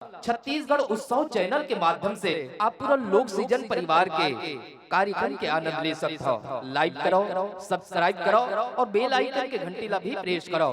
छत्तीसगढ़ उत्सव चैनल के माध्यम से आप पूरा लोक सीजन परिवार के कार्यक्रम के आनंद ले सकते हो। लाइक करो, सब्सक्राइब करो और बेल आइकन के घंटी ला भी प्रेस करो।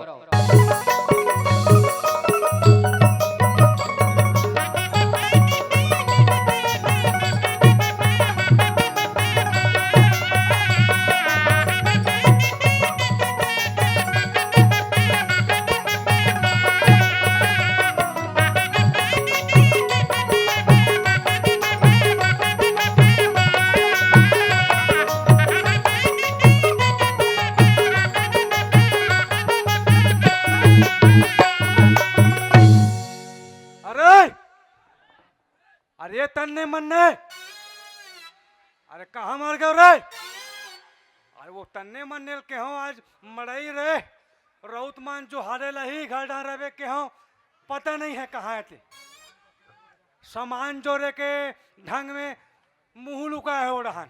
अरे तन्ने मन्ने, अरे कहाँ मर गए रे? अरे वो तन्ने मन्ने के हो आज मड़ई रे रौतमान जो हारे लही घर रहे के हो पता नहीं है कहाँ थे। सामान जोड़े के ढंग में मुंह लुका है वो रहन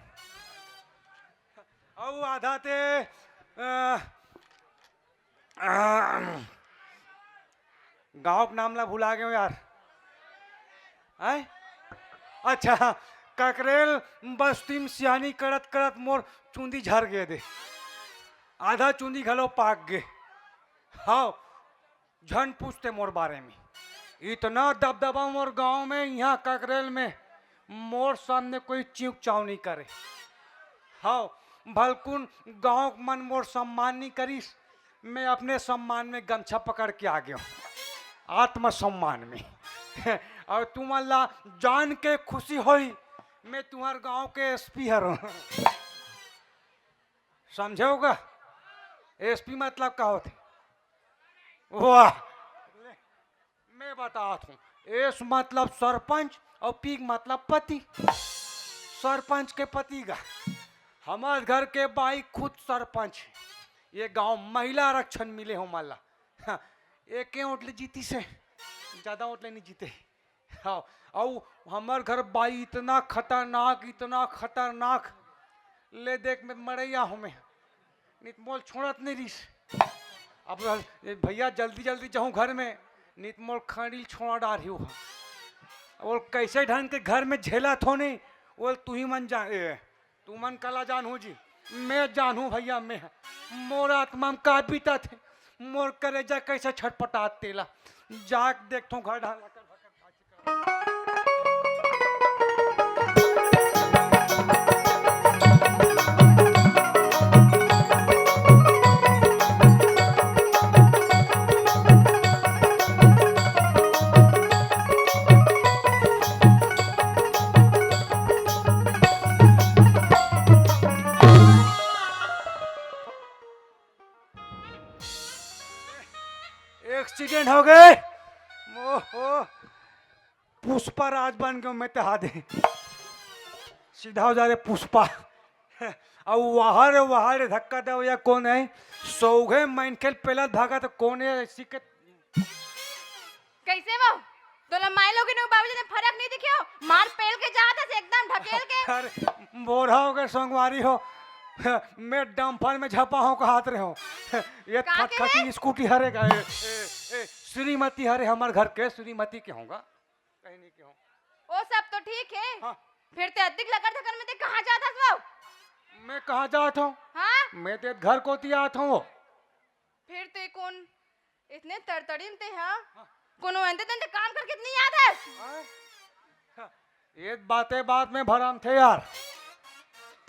और आधा ते गाँव के नाम ला भुला गए यार। आए अच्छा ककरेल बस्ती में सियानी करत करत मोर चूंदी झर गए दे, आधा चूंदी घलो पाक गए। हाँ झन पूछते मोर बारे में, इतना दबदबा मोर गांव में यहाँ ककरेल में मोर सामने कोई चीक चाव नहीं करे। हाँ भलकुन गांव मन मोर सम्मान नहीं करीस, मैं अपने सम्मान में गमछा पकड़ के आ गया आत्मसम्मान में। और तुम अल्लाह जान के खुशी होई मैं तुम्हारे गांव के एसपी हूँ, समझोगा? एसपी मतलब क्या होते? वाह मैं बताता हूँ। एस मतलब सरपंच और पी मतलब पति। सरपंच के पति का हमारे घर के बाई खुद सरपंच। ये गांव महिला आरक्षण मिले हो माला। हाँ, एक ओटले जीती से ज्यादा ओटले नहीं जीते। हाँ और हमार घर बाई इतना खतरनाक ले देख में मरैया हूँ मैं नितमोल छोड़त नहीं रिस। अब भैया जल्दी जल्दी जाऊँ घर में, नितमोल खंडिल छोड़ा डारी हो और कैसे ढंग के घर में झेला थो नहीं वो तू ही मन जान तू मन कला जानू जी, मैं जानू भैया। मैं मोर आत्मा में का बीता थे, मोर करेजा कैसे छटपटात तेला जाग देखो घर ढाला कर। एक्सीडेंट हो गए। पुष्पा राज बन गए मैं तहा दे सीधा हो जा रे पुष्पा। और वहां धक्का दे या कौन है सौघे माइनखेल पहला भागा तो कौन है ऐसी के कैसे वो तोला माय लोगे ने बाबूजी ने फर्क नहीं दिखियो मार पेल के जाता से एकदम ढकेल के। अरे बोरा हो गए संगवारी हो मैं डंफर में झपा हूँ हाथ रहे हो ये खटखटी स्कूटी हरे का श्रीमती हरे हमारे घर के श्रीमती के होगा कहीं नहीं के हो। वो सब तो ठीक है। हाँ। फिर ते अधिक लगन धकन में ते कहां जाता वो? मैं कहाँ जाता हूँ? हाँ मैं ते घर को आता हूँ। फिर ते कौन इतने तड़तड़ी में ते हाँ कोनो अंदर तंदे काम करके नहीं याद है? ये बात में भराम थे यार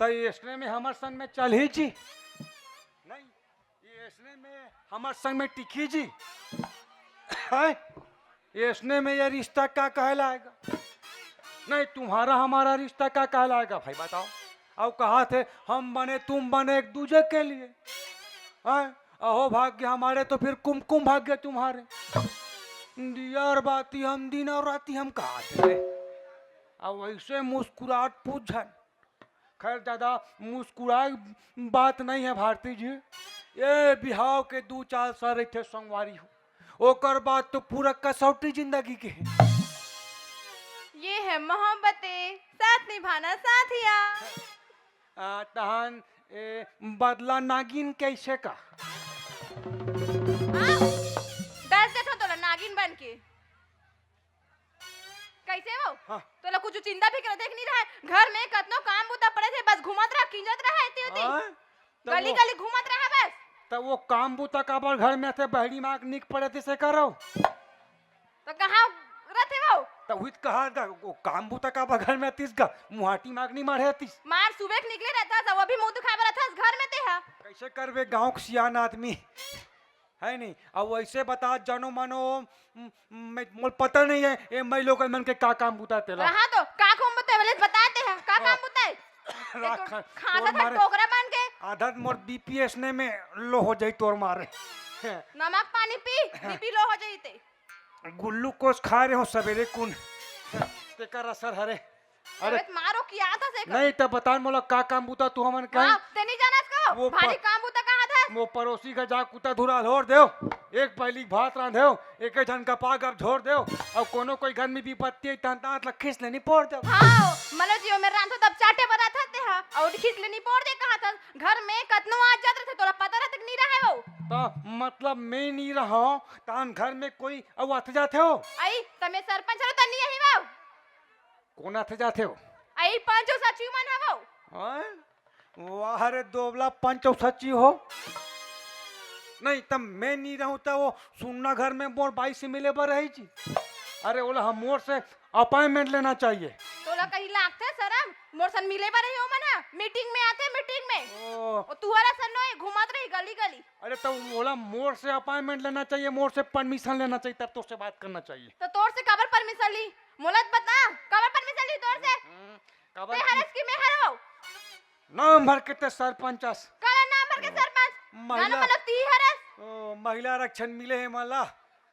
तो इसने में हमारे संग में चल ही जी नहीं, ये इसने में हमारे संग में टिकी जी है, इसने में ये रिश्ता क्या कहलाएगा? नहीं तुम्हारा हमारा रिश्ता क्या कहलाएगा भाई बताओ? अब कहा थे हम बने तुम बने एक दूसरे के लिए, अहो भाग्य हमारे तो फिर कुमकुम भाग्य तुम्हारे। दिया और बाती हम दिन और राती हम कहा थे। अब वैसे मुस्कुराहट पूछ जाए, खैर ज्यादा मुस्कुराए बात नहीं है भारती जी। ये बिहाव के 2-4 साल थे संगवारी हो ओकर बाद तो पूरा कसौटी जिंदगी के है। ये है मोहब्बतें साथ निभाना साथिया। तहन बदला नागिन कैसे का? दस देखो तो नागिन बन के हाँ। तो ला कुछ चिंता फिक्र देख नहीं रहा है। घर में कतनो काम बुता पड़े थे, बस घुमत रहा, किंजत रहा है होती हाँ, तो गली वो- गली घुमत रहा बस। तो वो काम बूता काबर घर में थे बहरी माग निक पड़े थे से करो। तो कहाँ रहते वो? तो हुई कहा गा वो काम बूता काबर घर में तीस का मुहाटी मागनी मारे तीस। मार सुबह के निकले रहता था, वो भी मुंह दिखाए रहा था घर में ते है। कैसे करवे गांव के सियान आदमी है नहीं। अब वैसे बता जानो मानो मैं मोल पता नहीं है ये मैं लोग मन के का काम बूता तेला रहा तो का को बताए वाले बताते हैं का काम बताए। राख खाता तोर था मारे टोकरा बन के। आधा मोर बीपीएस ने में लो हो जाई तोर मारे। नमक पानी पी, बीपी लो हो जाते। ग्लूकोज खा रहे हो सवेरे कुन तेकर असर हरे। अरे अरे मारो किया था से नहीं तो बता मोला का काम बूता तू हमन कहीं हां ते नहीं जाना इसको। वो भारी काम बुता कहा था। वो पड़ोसी का जा कुत्ता धुरा झोर देव एक पहली भात रांधेव एक जन का पाग अब झोर देव और कोनो कोई घर में विपत्ति तन तात लखीस लेनी पोड़ देव। हां मनो जियो में रांधो तब चाटे बना था ते हा और खींच लेनी पड़ दे कहा था। घर में कतनो आ जात रहे तोरा पता रहत नहीं रहा है वो। तो मतलब मैं नहीं रहा तान घर में कोई अब आते जाते हो आई तमे सरपंच रो तनी यही वो। कौन आते जाते हो आई पंचो सचिव मन है वो। वाह रे दोबला पंच और सच्ची हो नहीं तब मैं नहीं रहूं तो वो सुनना घर में मोर बाई से मिले बर रही जी। अरे बोला हम मोर से अपॉइंटमेंट लेना चाहिए। तोला कहीं लागते शर्म मोर सन मिले बारे हो मना मीटिंग में आते मीटिंग में ओ, और तुहरा सन नो घुमात रही गली गली। अरे तो बोला मोर से अपॉइंटमेंट लेना चाहिए मोर से परमिशन लेना चाहिए तब तो से बात करना चाहिए। तो तोर से कबर परमिशन ली मोलत बता कबर परमिशन ली तोर से काबर ते हरस की में हरो नाम भर के ते सरपंच काला नाम भर के सरपंच महिला- गाना मतलब ती हरस। महिला आरक्षण मिले है मला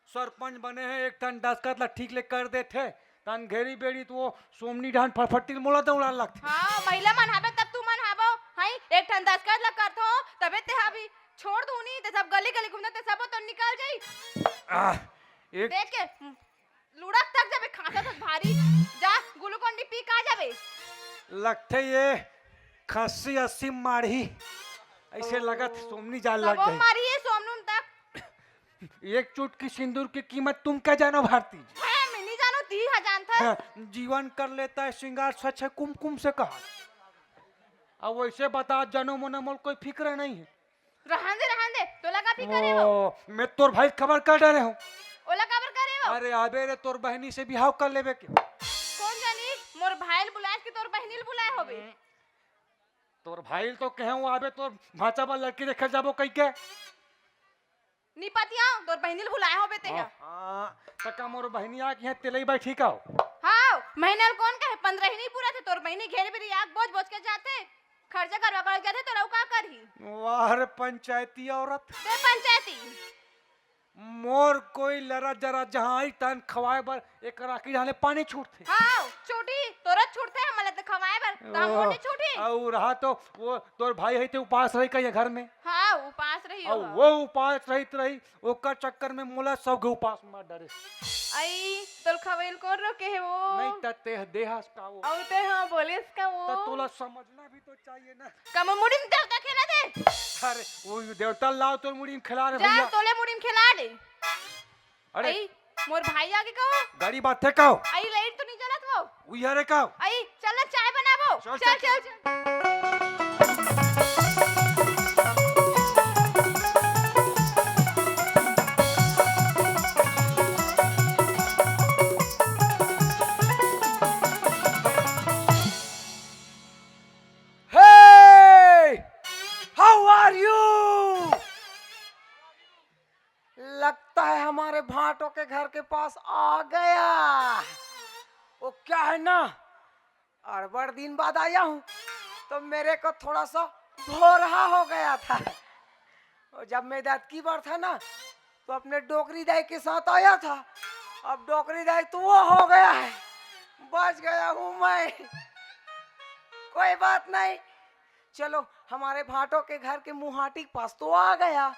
सरपंच बने हैं एक टन दस्खत ला ठीक ले कर दे थे तन घेरी बेड़ी तो वो सोमनी ढान फटफटी मोला दौड़ा लगते। हां महिला मन हाबे तब तू मन हाबो हई एक ठन दस कर ला करथो तबे ते हाबी छोड़ दूनी ते सब गली गली घूमते ते सब तो निकल जाई। एक देख के लुड़क तक जाबे खाता था भारी जा ग्लूकोन डी पी का जाबे। लगते ये खस्सी 80 मारी ऐसे लगत सोमनी जाल लग सबो गई। मारिए सोमनुम तक एक चुटकी सिंदूर की कीमत तुम क्या जानो भारती जी? मैं नहीं जानो ती हजान था। हाँ, जीवन कर लेता है श्रृंगार स्वच्छ है कुमकुम से कहा। अब वैसे बता जनो मनो मोल कोई फिक्र नहीं है। रहन दे तो लगा भी करे वो मैं तोर भाई खबर कर डरे हूँ। ओला कबर करे वो अरे आबे रे तोर बहनी से बिहाव कर लेबे के कौन जानी मोर भाईल बुलाए कि तोर बहनील बुलाए होबे। तोर भाई तो कहूँ आबे तोर भाचा बा लड़की देखे जाबो कई के निपतिया तोर बहनील बुलाए होबे ते है। तका मोर बहनी आ की है तेलई बैठी का हां महीनल कौन कहे 15 ही नहीं पूरा थे तोर बहनी घेर भी आग बोझ बोझ के जाते खर्चा करवा कर जाते तो लौका करही वाह रे पंचायती औरत ते पंचायती मोर कोई लरा जरा जहाँ आई तन खवाए बर एक राखी डाले पानी छूटते। हां छोटी तोरा छूटते है मले तो खवाए बर तो हम मोटी छूटी। और रहा तो वो तोर भाई है तो उपास रही कहीं घर में हां उपास रही और हो वो उपास रहित रही ओकर चक्कर में मोला सब के उपास में डरे आई तोल खवेल कौन रोके है वो नहीं तते देहस का वो और ते हां बोलिस का वो तो तोला समझना भी तो चाहिए ना। कम मुड़ी में देवता खेला दे अरे वो देवता लाओ तो मुड़ी में खिला रे जा भैया। तोले मुड़ी में खिला दे। अरे आई मोर भाई आगे कहो गाड़ी बात थे काओ आई लाइट तो नहीं जलत वो उही रे काओ आई चल ना चाय बनाबो चल, चल चल, चल चल Hey! How are you? लगता है हमारे भाटों के घर के पास आ गया। वो क्या है ना, अड़बड़ दिन बाद आया हूँ तो मेरे को थोड़ा सा भोरहा हो गया था। और जब मैं दाद की बार था ना तो अपने डोकरी दाई के साथ आया था। अब डोकरी दाई तो वो हो गया है, बच गया हूँ मैं। कोई बात नहीं, चलो हमारे भाटों के घर के मुहाटी के पास तो आ गया,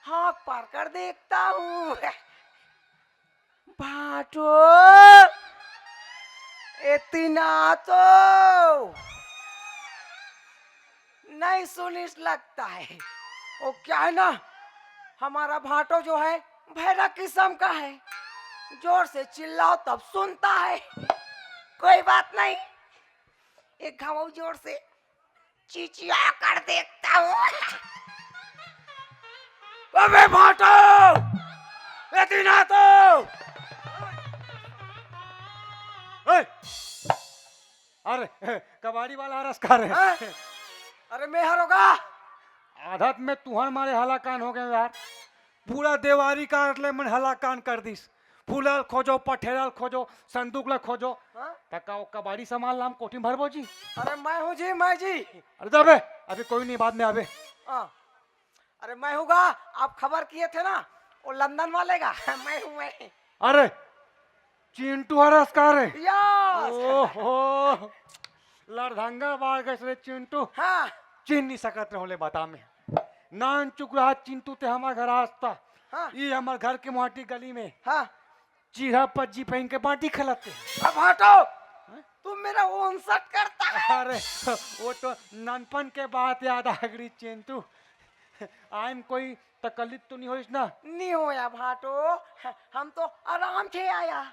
हाँ पार कर देखता हूँ। भाटो इतना तो नहीं सुनिस लगता है। वो क्या है ना, हमारा भाटो जो है भैरा किस्म का है, जोर से चिल्लाओ तब सुनता है। कोई बात नहीं, एक घाव जोर से चिचिया कर देखता हूँ। अबे भाटो, इतना तो ए! अरे कबाड़ी वाला रसकार है। हैं? अरे मैं हरोगा। आदत में तुहर मारे हलाकान हो गए यार। पूरा देवारी काट ले मन हलाकान कर दिस। फूलल खोजो, पठेरल खोजो, संदूक ला खोजो। हाँ? तका वो कबाड़ी सामान लाम कोठी में भरबो जी। अरे मैं हूँ जी, मैं जी। अरे तो अबे अभी कोई नहीं, बाद में अबे। हाँ। अरे मैं हूँगा, आप खबर किए थे ना वो लंदन वाले का। मैं हूँ मैं। अरे चिंटू हरसकार है। यस। ओहो लड़धंगा बाढ़ गए रे चिंटू। हाँ चिन नहीं सकत रहोले बता में। नान चुक रहा चिंटू ते हमार घर आस्ता। हाँ ये हमार घर के मोहटी गली में हाँ। चीरा पज्जी पहन के बाटी खिलाते। अब हटो, तुम मेरा ओनसट करता है। अरे वो तो नानपन के बात याद आ गई चिंटू। आइम कोई तकलीफ तो नहीं होइस ना? नहीं हो या भाटो, हम तो आराम से आया।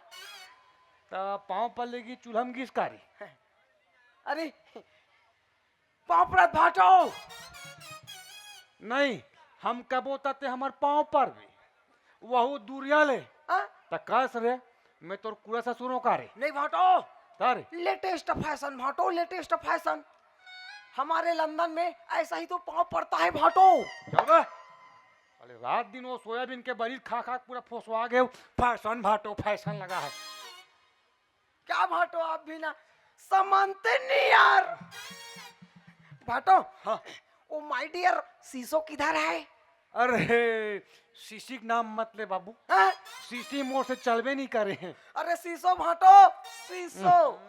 तो पाँव पर लेगी चूल्हम किस कारी? अरे पापड़त भाटो। नहीं हम कबो तते हमार पाँव पर भी वहु दूरिया ले हाँ? तकास रे मैं तोर कूड़ा सा सुनो कारे नहीं भाटो, तारे लेटेस्ट फैशन भाटो, लेटेस्ट फैशन। हमारे लंदन में ऐसा ही तो पाँव पड़ता है भाटो। चल बे। अरे रात दिन वो सोयाबीन के बरीद खा खा पूरा फोसवा गए। फैशन भाटो फैशन लगा है। क्या भाटो, आप भी ना समझते नहीं यार। भाटो, हाँ। ओ माय डियर सीसो किधर है? अरे सीसी के नाम मत ले बाबू। हाँ? सीसी मोड़ से चलबे नहीं करे हैं। अरे सीसो भाटो, सीसो।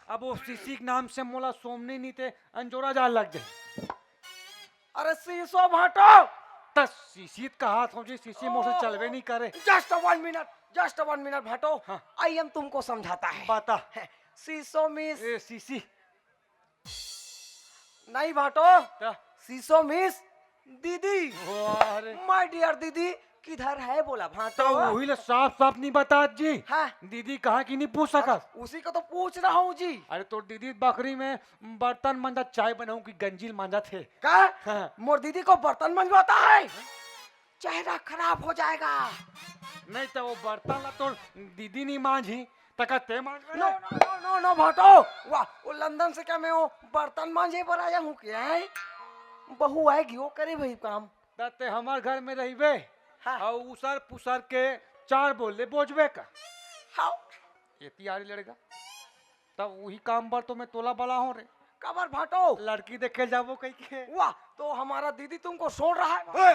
अब वो सीसी के नाम से मोला सोमनी नहीं थे अंजोरा जाल लग जाए। अरे सीसो भाटो। तस सीसी का हाथ हो जी, सीसी मोड़ से चलबे नहीं करे। जस्ट 1 मिनट, जस्ट 1 मिनट भाटो। हाँ। आई एम तुमको समझाता है। बता। सीसो मिस ए सीसी नहीं भाटो, क्या? सीसो मिस दीदी। अरे माय डियर दीदी किधर है बोला तो भाटो। वही ले साफ साफ नहीं बता जी। हाँ, दीदी कहाँ की नहीं पूछ सकत। उसी को तो पूछ रहा हूँ जी। अरे तो दीदी बकरी में बर्तन मंजा चाय बनाऊं की गंजील मांजा थे। क्या? हाँ। मोर दीदी को बर्तन मंजवाता है? चेहरा खराब हो जाएगा। नहीं तो वो बर्तन ला तो दीदी नहीं मांझी तका ते मांझ no no no no no भाटो। वाह, वो लंदन से क्या मैं वो बर्तन मांझे पर आया हूँ क्या है? बहू आएगी वो करे भाई काम। तते हमार घर में रहिबे। हाँ। और उसर पुसर के 4 बोले बोझबे का हाँ। ये तैयारी लड़ेगा तब वही काम पर तो मैं तोला बला हूँ रे। कबर भाटो। लड़की देखे जाबो कहीं के। वाह, तो हमारा दीदी तुमको छोड़ रहा है।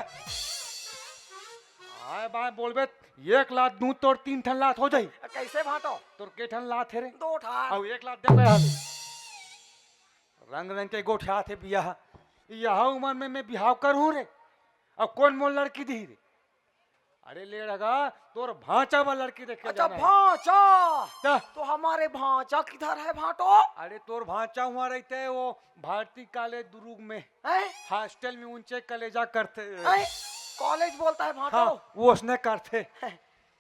आए बाय बोलबे 1 लात दूं तोर 3 ठन लात हो जाई। कैसे भाटो? तोर के ठन लात है रे? 2 ठार। और 1 लात दे हाल रंग रंग के गोठा थे बियाह। यह उम्र में मैं बिहाव करूं रे। अब कौन मोल लड़की दी रे? अरे ले लगा तोर भांचा वाला लड़की देखे अच्छा जाना है। भांचा। क्या? तो हमारे भांचा किधर है भाटो? अरे तोर भांचा हुआ रहते है वो भारती कॉलेज दुर्ग में हैं? हॉस्टल में ऊंचे कलेजा करते। हैं? कॉलेज बोलता है भाटो। हाँ वो उसने करते।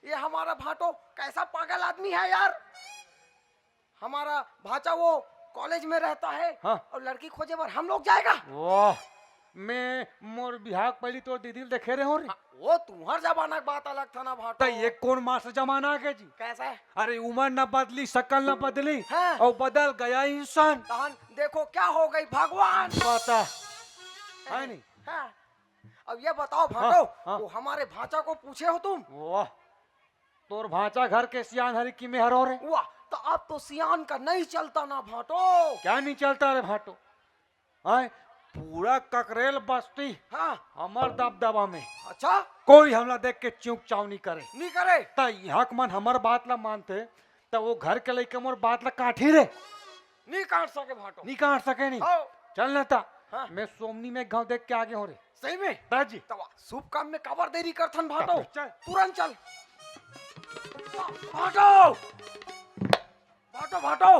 ये हमारा भाटो कैसा पागल आदमी है यार। हमारा भाचा वो कॉलेज में रहता है। हाँ। और लड़की खोजे पर हम लोग जाएगा। वाह मैं मोर बिहार पहली तोर दीदी देखे रहे हो रे। वो तुम्हार जमाना की बात अलग था ना भाटो। तो ये कौन मास जमाना आ गया जी? कैसा है? अरे उम्र न बदली शकल न बदली। हाँ। और बदल गया इंसान। तहन देखो क्या हो गई भगवान। पता है नहीं। हाँ। अब ये बताओ भाटो, हाँ। वो हमारे भाचा को पूछे हो तुम? वाह तोर भांचा घर के सियान हरी की मेहर हो रे। वाह, तो अब तो सियान का नहीं चलता ना भाटो। क्या नहीं चलता रे भाटो? आए पूरा ककरेल बस्ती हाँ। हमार दबदबा में। अच्छा, कोई हमला देख के चूक चाव नहीं करे। नहीं करे। ता यहाँ के मन हमार बात ला मानते तो वो घर के लेके मोर बात ला काठी रे। नहीं काट सके भाटो। नहीं काट सके नहीं। आओ। चल ना ता हाँ। मैं सोमनी में गांव देख के आगे हो रे। सही में? दाजी तवा शुभ काम में कबर देरी करथन भाटो। चल। तुरंत चल। भाटो भाटो भाटो।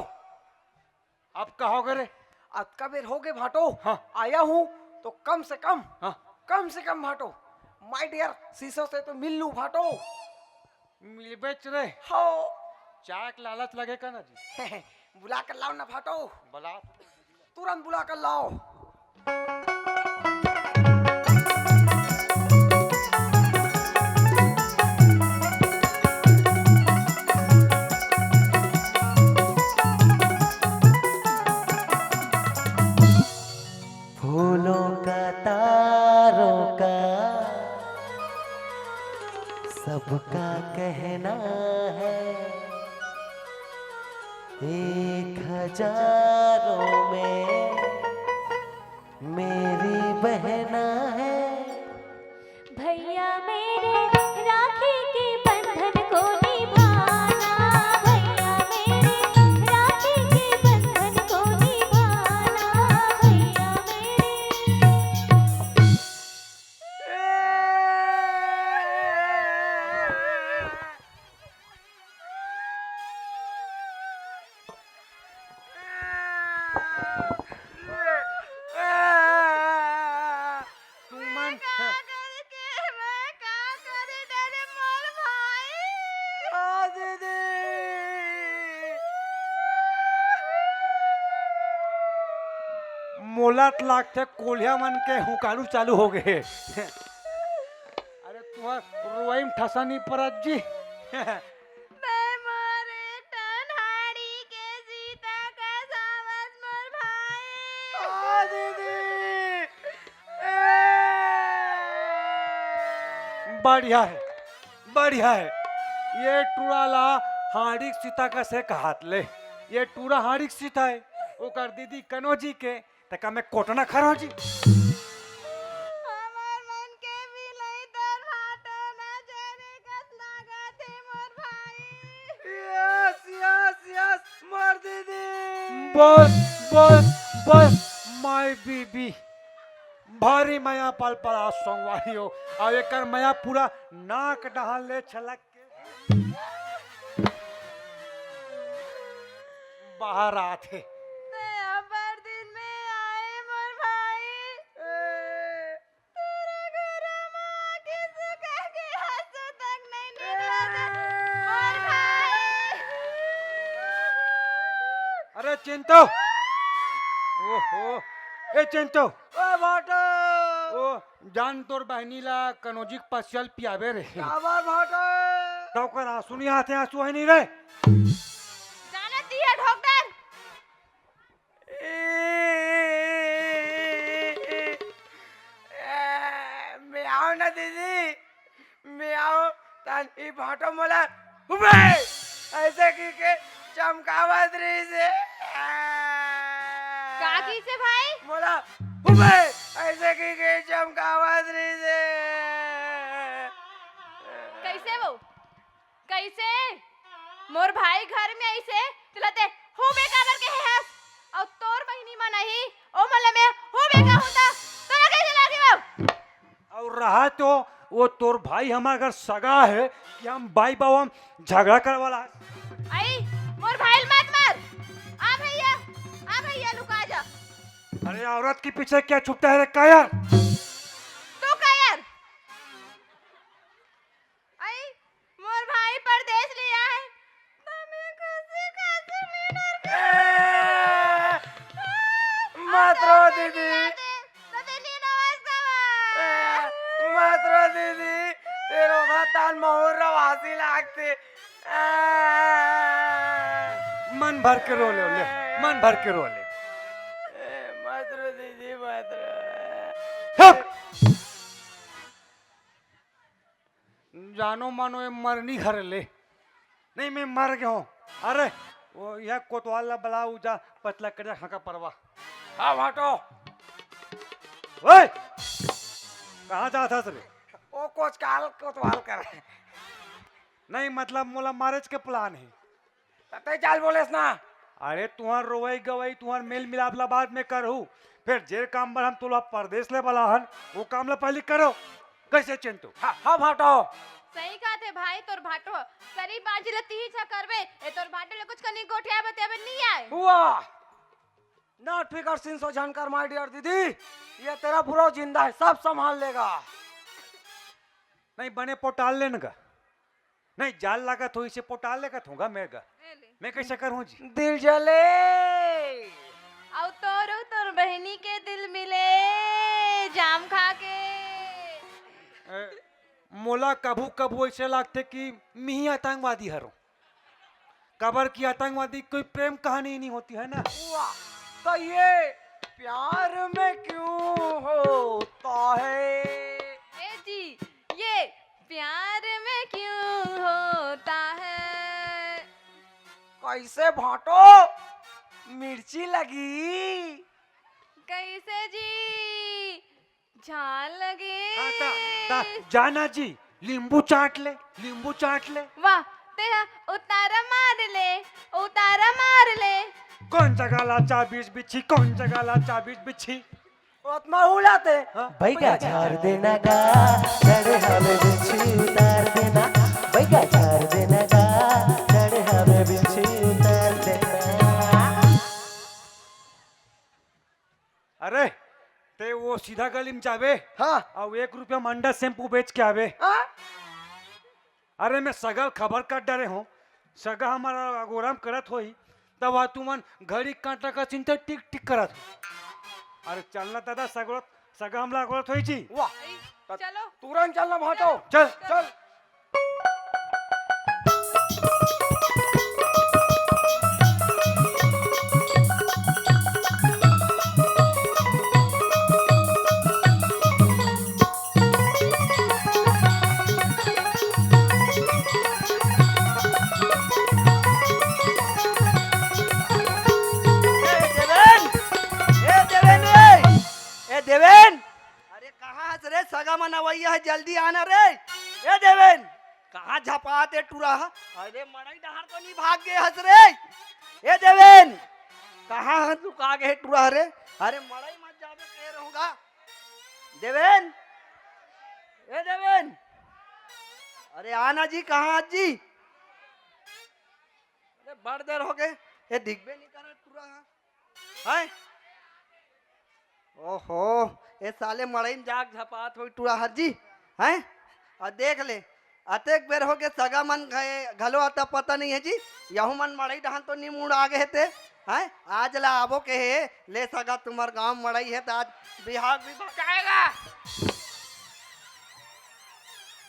अब कहोगे रे? आज का बेर हो गए भाटो। हाँ। आया हूँ तो कम से कम भाटो माय डियर शीशो से तो मिल लूं भाटो। मिल बेच रे। हो चाय के लालच लगेगा ना जी। बुला कर लाओ ना भाटो, बुला। तुरंत बुला कर लाओ। फूलों का तारों का सबका कहना है, 1000 में मेरी बहना है। भैया मेरे राखी के बंधन को निभाना, भैया मेरे राखी के बंधन को निभाना, भैया मेरे। तू मन मैं का करे तेरे मोर भाई। दीदी मोलत लागते कोलिया मन के हुकारू चालू हो गए। अरे तुम्हार रोइम ठसा नहीं परत जी। मैं मोरे टनहाड़ी के सीता का सावस मोर भाई। दीदी बढ़िया है, बढ़िया है। ये टूराला हाड़िक सीता का से कहात ले। ये टूरा हाड़िक सीता है। ओकर दीदी कनौजी के तका में कोटना खरो जी। हमार मन के बिलई तोर भाटो ना जाने कस लागत है मोर भाई। यस यस यस मार दीदी। बस बस बस माय बीबी भारी माया पल पल आ संगवारी हो। अब एकर माया पूरा नाक डहाल ले छलक के बाहर आते। ते अबर दिन में आए मोर भाई। तेरे घर माँ की सुखा के हंसू तक नहीं निकला था मोर भाई। अरे चिंतो, ओहो ए चिंतो, ओ भाटो ओ जान तोर बहनी ला कनौजी के पसियल पियावे रे। आवार भाटो तो कर आंसू नहीं आते, आंसू है नहीं रे। जाने दिया डॉक्टर। मैं आओ ना दीदी, मैं आओ तन ई भाटो मोला हुबे ऐसे की के चमकावत रही से काकी से भाई। मोला हुबे ऐसे की के चमकावत रही से। कैसे वो कैसे मोर भाई घर में ऐसे चलते हो बेकाबर के है और तोर बहिनी में नहीं ओ मले में हो बेका होता तो कैसे लागी वो। और रहा तो वो तोर भाई हमारे घर सगा है कि हम भाई बाबू हम झगड़ा कर वाला है। आई मोर भाई मत मार। आ भैया लुका जा। अरे औरत के पीछे क्या छुपता है रे कायर? तू का यार। आई मोर भाई परदेश लिया है तो मैं कैसे कैसे नहीं डर मत रो दीदी, तो दिल्ली नवाज मत रो दीदी, तेरो भतान मोहर रवासी लागते। मन भर के रो ले, मन भर के रो ले। मत रो दीदी, मत रो। हप! जानो मानो ये मरनी घर ले नहीं, मैं मर गया हूँ। अरे वो यह कोतवाल बला उजा पतला कर खा परवा। हाँ भाटो ओए कहाँ जाता रे? ओ कोच काल कोतवाल कर नहीं मतलब मोला मैरिज के प्लान है। तते चाल बोलेस ना। अरे तुम्हार रोवई गवई तुम्हार मेल मिलाप ला बाद में करू, फिर जे काम पर हम तुला परदेश ले बला हन वो काम ला पहले करो। कैसे चिंतु? हाँ भाटो सही कहते भाई तोर भाटो करीब बाजी लती छा करबे ए तोर भाटो ले कुछ कनी गोठिया बतेबे नहीं आए हुआ नॉट फिगर सिंस जानकर माय डियर दीदी, ये तेरा बुरा जिंदा है, सब संभाल लेगा। नहीं बने पोटाल लेने का नहीं जाल लगा तो इसे पोटाल लेगा थूंगा मैं का। ले मैं कैसे करूँ जी? दिल जले। और तोर बहनी के दिल मिले जाम खा के। मोला कभू कभू ऐसे लगते कि मैं ही आतंकवादी हरो। कबर की आतंकवादी कोई प्रेम कहानी नहीं होती है ना। वाह, तो ये प्यार में क्यों होता है? ए जी, ये प्यार में क्यों होता है? कैसे भाटो मिर्ची लगी? कैसे जी झाल लगे? जाना जी, नींबू चाट ले, नींबू चाट ले। वाह, तेरा उतारा मार ले। कौन जगह ला चाबीज बिछी, कौन जगह ला चाबीज बिछी। उतना हुलाते। बैगा झाड़ देना गा चढ़े हमें बिछी उतार देना। बैगा झाड़ देना गा चढ़े हमें बिछी उतार देना। अरे ते वो सीधा गली में जावे हाँ और 1 रुपया मंडा शैम्पू बेच के आवे। हाँ अरे मैं सगल खबर कर डरे हूँ, सगा हमारा अगोराम करत होई तब आ तुमन घड़ी कांटा का चिंता टिक टिक करत हो। अरे चलना दादा सगरत सगा हमला अगोरत होई जी। वाह, चलो तुरंत चलना भाटो। चल चल। देवेन, अरे कहाँ हंस रे? सगा मनावैया है, जल्दी आना रे। ए देवेन, कहाँ झपाते टूरा? अरे मड़ई डहार तो नहीं भाग गए हंस रे। ए देवेन, कहाँ हंस लुका गए टूरा रे? अरे मड़ई मत जावे कह रहूंगा। देवेन, ए देवेन, अरे आना जी, कहाँ आज जी? अरे बड़ देर हो गए, ये दिखबे नहीं कर टूरा है। ओहो, ये साले मड़ई में जाग झपात हो टूरा हर जी हैं। और देख ले, अतेक बेर हो गए सगा मन गए घलो आता पता नहीं है जी। यहू मन मड़ई डहान तो नहीं मुड़ आगे है ते हैं। आज ला आबो के है ले सगा तुम्हार गांव मड़ई है तो आज बिहार भी जाएगा।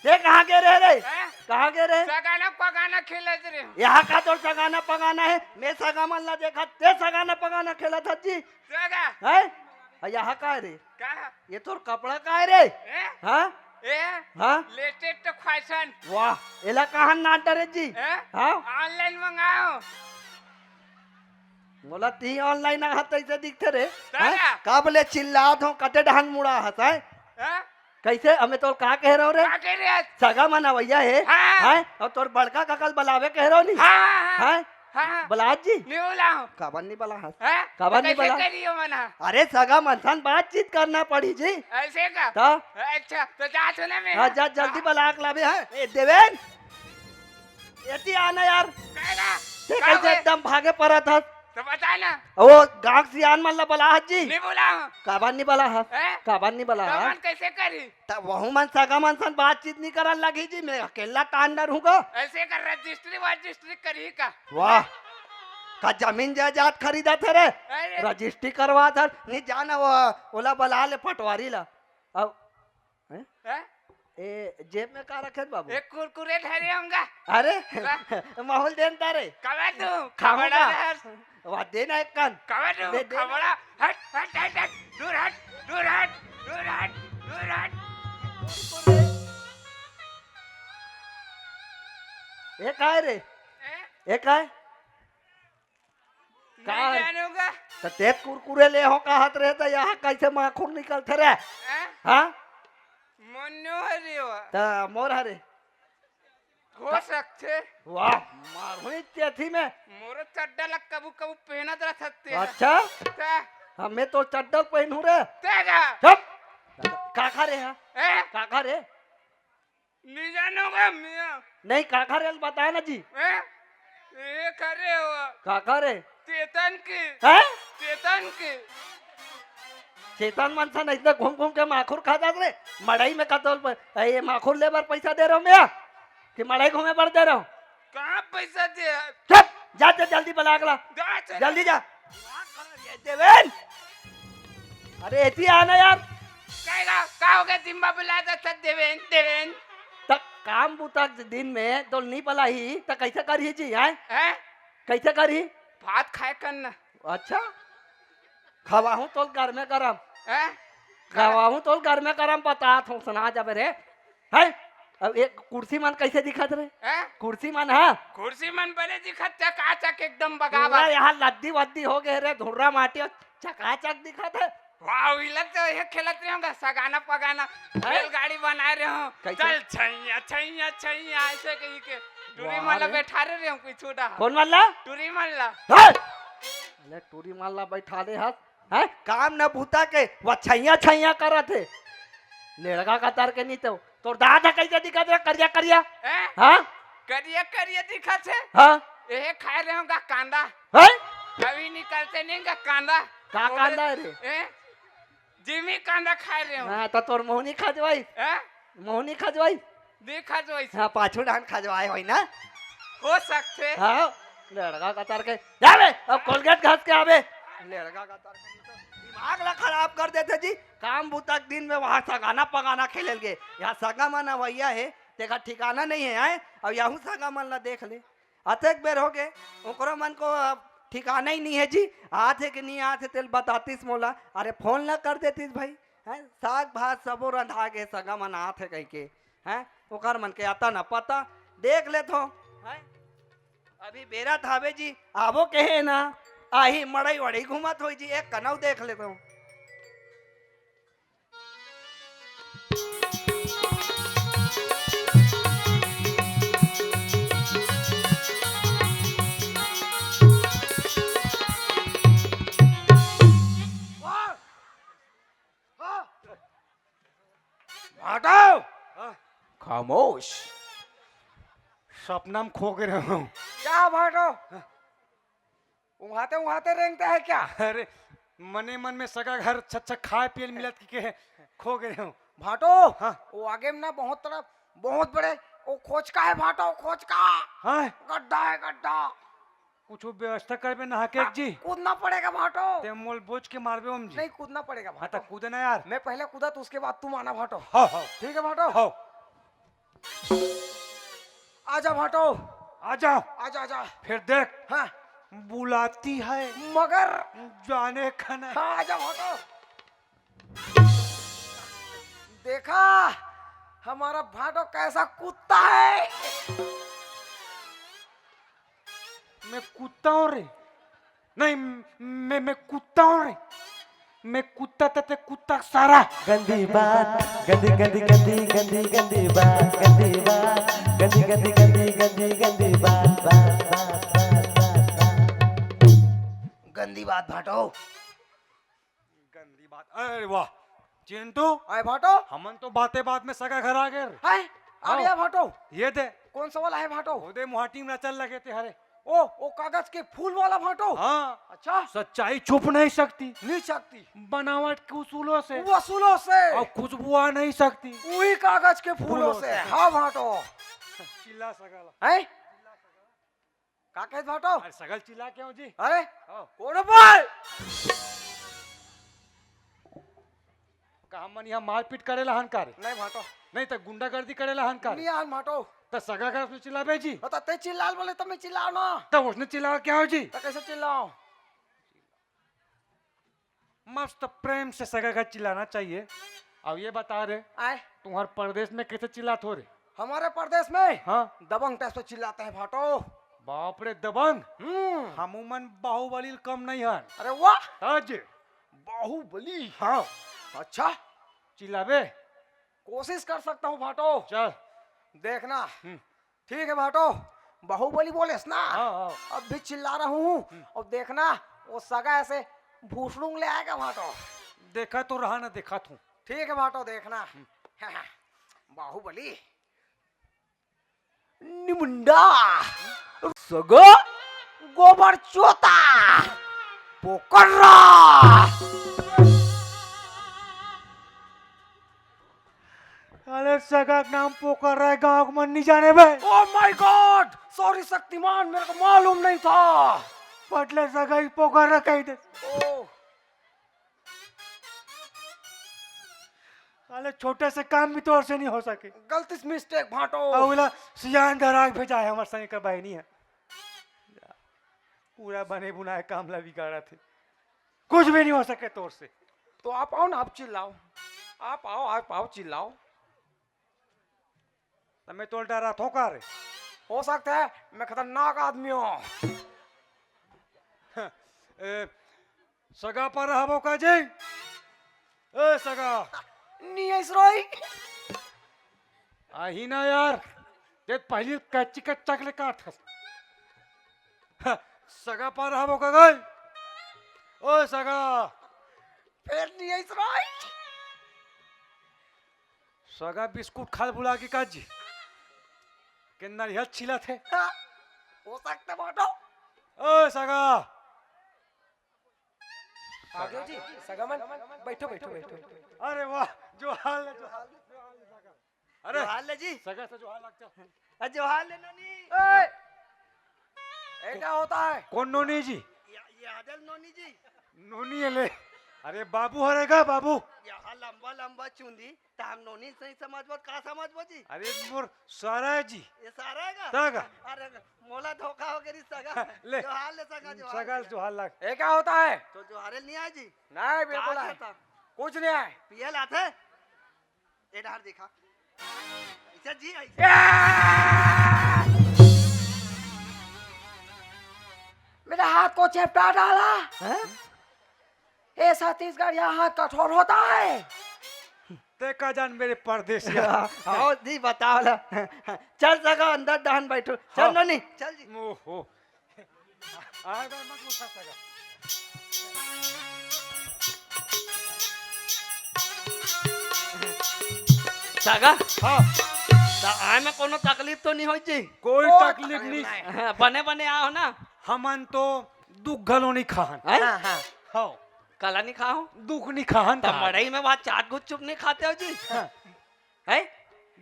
ये कहाँ के रह रे? कहाँ के रहे? सगाना पगाना खेलत रे। यहाँ का तो सगाना पगाना है। मैं सगा मन ला देखा ते सगाना पगाना खेला था जी सगा है। यहाँ का है रे? का ये तो कपड़ा का है रे? ए हाँ ए हाँ लेटेस्ट फैशन। वाह, एला कहाँ नाट रे जी? हाँ ऑनलाइन मंगाओ। बोला ती ऑनलाइन हाथ ऐसे दिखते रे दादा। कब ले चिल्लात हो कटे ढान मुड़ा हंसा है कैसे? हमें तो कहा कह रहे हो रे? का कह रहे? सगा मना भैया है हाँ। हैं? और तोर बड़का ककल बलावे कह रहे हो नहीं हाँ हैं? हाँ बलाज जी नहीं बोलाओ। काबर नहीं बला हंस हैं? काबर नहीं कैसे बला? करियो मना? अरे सगा मनसन बातचीत करना पड़ी जी। ऐसे का? तो अच्छा तो जा सुने में। हाँ जा जल्दी बलाक लावे है। ए देवेन, एती आना यार। कहना ते कैसे एकदम भागे पड़ा था? तो बता ना। वो गांव सियान मन ला बला हस जी नहीं बोलाओ। काबर नहीं बला हस? हैं? काबर नहीं बला तो हस? मन कैसे करी? तब वहू मन सगा मन सन बातचीत नहीं करन लगी जी। मैं अकेला टांडर हूँगा। ऐसे कर रजिस्ट्री करी का? वाह, का जमीन जायदाद खरीदा थे रे? अरे रजिस्ट्री करवा था नहीं जाना वो ओला बला ले पटवारी ला। अब हैं? ए जेब में का रखे बाबू? एक कुरकुरे ठहरे होंगे। अरे माहौल देनता रे कवा तू खाऊंगा। खबड़ा वाह देना एक कान कवा तू दे- दे- खबड़ा। हट हट हट हट दूर हट दूर हट दूर हट दूर हट। ये का है रे? हैं? ये का है? नहीं है? जानूंगा। तो ते कुरकुरे ले हो का हाथ रहता यहाँ कैसे माखूर निकलते रे? हैं? हाँ मन्नू हरी हो तो मोर हरे हो सकते। वाह मारू इतनी थी मैं। मोर चड्डा लग कबू कबू पहनत रह सकते। अच्छा ता हमें तो चड्डल पहनू रे। तेगा चुप काका रे हाँ हैं? काका रे नहीं जानूंगा मियां। नहीं काका रे बता ना जी। हैं? ये करे हो काका रे चेतन की हैं? चेतन की चेतन मनसन ऐसे घूम घूम के माखूर खा जात रे। मड़ई में कतल ये माखूर ले बार पैसा दे रहा हूँ मैं कि मड़ई घूमे पर दे रहा हूँ? कहाँ पैसा दे? चुप जा जा जल्दी बुला अगला जल्दी जा देवेन अरे ऐसी आना यार का हो गया दिम्बा बुला था देवेन देवेन तक काम बुता दिन में तो नहीं पला ही तो कैसे करी जी हैं हैं कैसे करी भात खाए करना अच्छा खवाहूं तो घर में गरम हैं खवाहूं तो घर में गरम बता हूँ सुना जब रे है अब एक कुर्सी मन कैसे दिखत रे हैं कुर्सी मन है कुर्सी मन बने दिखत चकाचक एकदम पूरा बगावा यहाँ लद्दी वद्दी हो गए रे धुर्रा माटी और चकाचक दिखत है वाह इलत तो ये खेलत रहे होगा सगाना पगाना रेलगाड़ी बनाए रहे हो कैसे? चल छैया छैया छैया ऐसे कही के टूरी वाह माला रे। बैठा रहे हो कोई छोटा कौन वाला टूरी माला अरे टूरी माला बैठा दे हाथ है काम न भूता के वो छैया छैया करत है लड़का का तार के नहीं तो दादा कैसे दिखत रे करिया करिया हैं हाँ करिए करिए दिखत है हाँ ये खाए रहे होगा कांदा है कभी निकलते नहीं का कांदा का कांदा है रे हैं जिमी कांदा खाए रहे हो हाँ तो तोर मोहनी खजवाई हैं मोहनी खजवाई देखा जो ऐसे हाँ पाछू डान खजवाए होई ना हो सकते हाँ लड़का का तार के जावे अब कोलगेट घास के आवे लड़का का तार के नहीं तो दिमाग ला खराब कर देते जी काम बुतक दिन में वहाँ सगाना पगाना खेल गे यहाँ सगा मन भैया है तेका ठिकाना नहीं है आए और यहाँ सगा मन ला देख ले अतेक बेर हो गए ओकरो मन को अब ठिकाना ही नहीं है जी आत है कि नहीं आत है तेल बतातीस मोला अरे फोन ना कर देतीस भाई हैं साग भात सबो रंधा के सगा मन आत है कहीं के हैं ओकर मन के आता ना पता देख ले तो हैं अभी बेरा थावे जी आवो कहे ना आही मड़ई वड़ई घुमत होई जी एक कनौ देख ले तो हटाओ खामोश। सपना में खो के रहा हूँ क्या भाटो उहाते उहाते रेंगता है क्या? अरे मने मन में सगा घर अच्छा खाए पिए मिलत के खो गए हूँ भाटो हाँ। वो आगे में ना बहुत तरफ बहुत बड़े वो खोज का है भाटो खोज का हाँ गड्ढा है गड्ढा कुछ व्यवस्था करबे नहा के जी कूदना पड़ेगा भाटो। ते मोल बोझ के मारबे हम जी नहीं कूदना पड़ेगा हाँ भाटो। तो कूदे ना यार मैं पहले कूदा तो उसके बाद तुम आना भाटो। हाँ हाँ ठीक है भाटो। हाँ आजा भाटो आ जाओ आजा आजा। फिर देख हाँ बुलाती है मगर जाने का नहीं हाँ आजा भाटो। देखा हमारा भाटो कैसा कूदता है। मैं कुत्ता हूँ रे नहीं मैं कुत्ता हूँ रे मैं कुत्ता ते कुत्ता सारा गंदी बात गंदी गंदी गंदी गंदी गंदी बात गंदी बात गंदी गंदी गंदी गंदी गंदी बात बात बात बात बात गंदी बात भाटो। गंदी बात अरे वाह चिंटू आए भाटो हमन तो बातें बात में सगा घर आ गए रे। है आ गया भाटो। ये दे कौन सा वाला है भाटो? ओदे मुहाटी में चल लगे थे हरे ओ कागज के फूल वाला भाटो। हाँ अच्छा सच्चाई छुप नहीं सकती नहीं सकती बनावट के उसूलों से वसूलों से और खुशबू आ नहीं सकती वही कागज के फूलों फूलों से। से। हाँ भाटो चिल्ला सगाला है का कहत भाटो? अरे सगल चिल्ला क्यों जी अरे हाँ। कौन बोल का मन यहाँ मारपीट करेला हनकार नहीं भाटो नहीं तो गुंडागर्दी करेला हनकार नहीं आन भाटो। तो सगा घर उसने चिल्लाबे जी बता ते चिल्लाल बोले तो मैं चिल्लाओ ना तो उसने चिल्ला क्या हो जी तो कैसे चिल्लाओ? मस्त प्रेम से सगा घर चिल्लाना चाहिए। अब ये बता रहे आए तुम्हारे परदेश में कैसे चिल्लात हो रे हमारे प्रदेश में हाँ दबंग टाइप से चिल्लाते हैं भाटो। बाप रे दबंग हमूमन बाहुबली कम नहीं हन अरे वाह ताज बाहुबली। हाँ अच्छा चिल्लाबे कोशिश कर सकता हूँ भाटो। चल देखना ठीक है भाटो बाहुबली बोलेस ना हाँ हाँ अब भी चिल्ला रहा हूँ और देखना वो सगा ऐसे भूसड़ूंग ले आएगा भाटो। देखा तो रहा ना देखा तू ठीक है भाटो देखना बाहुबली निमुंडा सगो गोबर चोता पोकर्रा अरे सगा के नाम पोकर रहा है गाँव में नहीं जाने भाई। Oh my God, sorry Shaktimaan, मेरे को मालूम नहीं था। पटले सगा ही पोकर रहा कहीं दे। ओ अरे छोटे से काम भी तौर से नहीं हो सके। गलती से मिस्टेक भाटो। अगला सियान धरा के भेजा है हमारे संग का भाई नहीं है। पूरा बने बुनाए काम ला बिगाड़ा थे, कुछ भी नहीं हो सके तौर से। तो आप आओ ना, आप चिल्लाओ, आप आओ चिल्लाओ। मैं तो डरा थोका रे। हो सकता है मैं खतरनाक आदमी हूँ। सगा पर रहा का जी। ए सगा नहीं है इसरोई। आही ना यार, ये पहली कच्ची कच्चा के काट सगा पर रहा का गई। ओ सगा फिर नहीं है इसरोई। सगा बिस्कुट खा बुला के काजी के नारियल छिला थे। हाँ, हो सकता है भाटो। ओ सगा आगे जी सगमन, बैठो बैठो बैठो। अरे वाह, जो हाल है सगा। अरे जो हाल है जी। सगा से जो हाल लगता। जो हाल है नोनी। ए क्या होता है? कौन नोनी जी? ये आदल नोनी जी। नोनी है ले। अरे बाबू हरेगा बाबू। यहाँ लंबा लंबा चुंदी तो हम नोनी सही समझबो का समझबो जी। अरे मोर सारा है जी। ये सारा है सगा अरे मोला धोखा हो गई सगा। ले जो हाल है सगा, जो सगा जो हाल लग। ए क्या होता है? तो जो हारे नहीं आए जी। नहीं बिल्कुल कहाँ है, था? कुछ नहीं है। पिए लाते ए डर देखा ऐसा जी ऐसा। मेरे हाथ को चेपटा डाला। ए छत्तीसगढ़ यहाँ कठोर होता है। देखा जान मेरे परदेश आओ जी बताओ ला। चल सगा अंदर डहन बैठो। चल नोनी चल जी। ओहो आ गए मत उठा सगा। सगा हाँ आए में कोनो तकलीफ तो नहीं हो जी। कोई कोई तकलीफ नहीं। बने बने आओ ना। हमन तो दुख घलो नहीं खाहन। हैं? हाँ हाँ हाँ कला नहीं खाओ दुख नहीं खाहन। तब मड़ई में बात चाट गुच्छ चुप नहीं खाते हो जी। है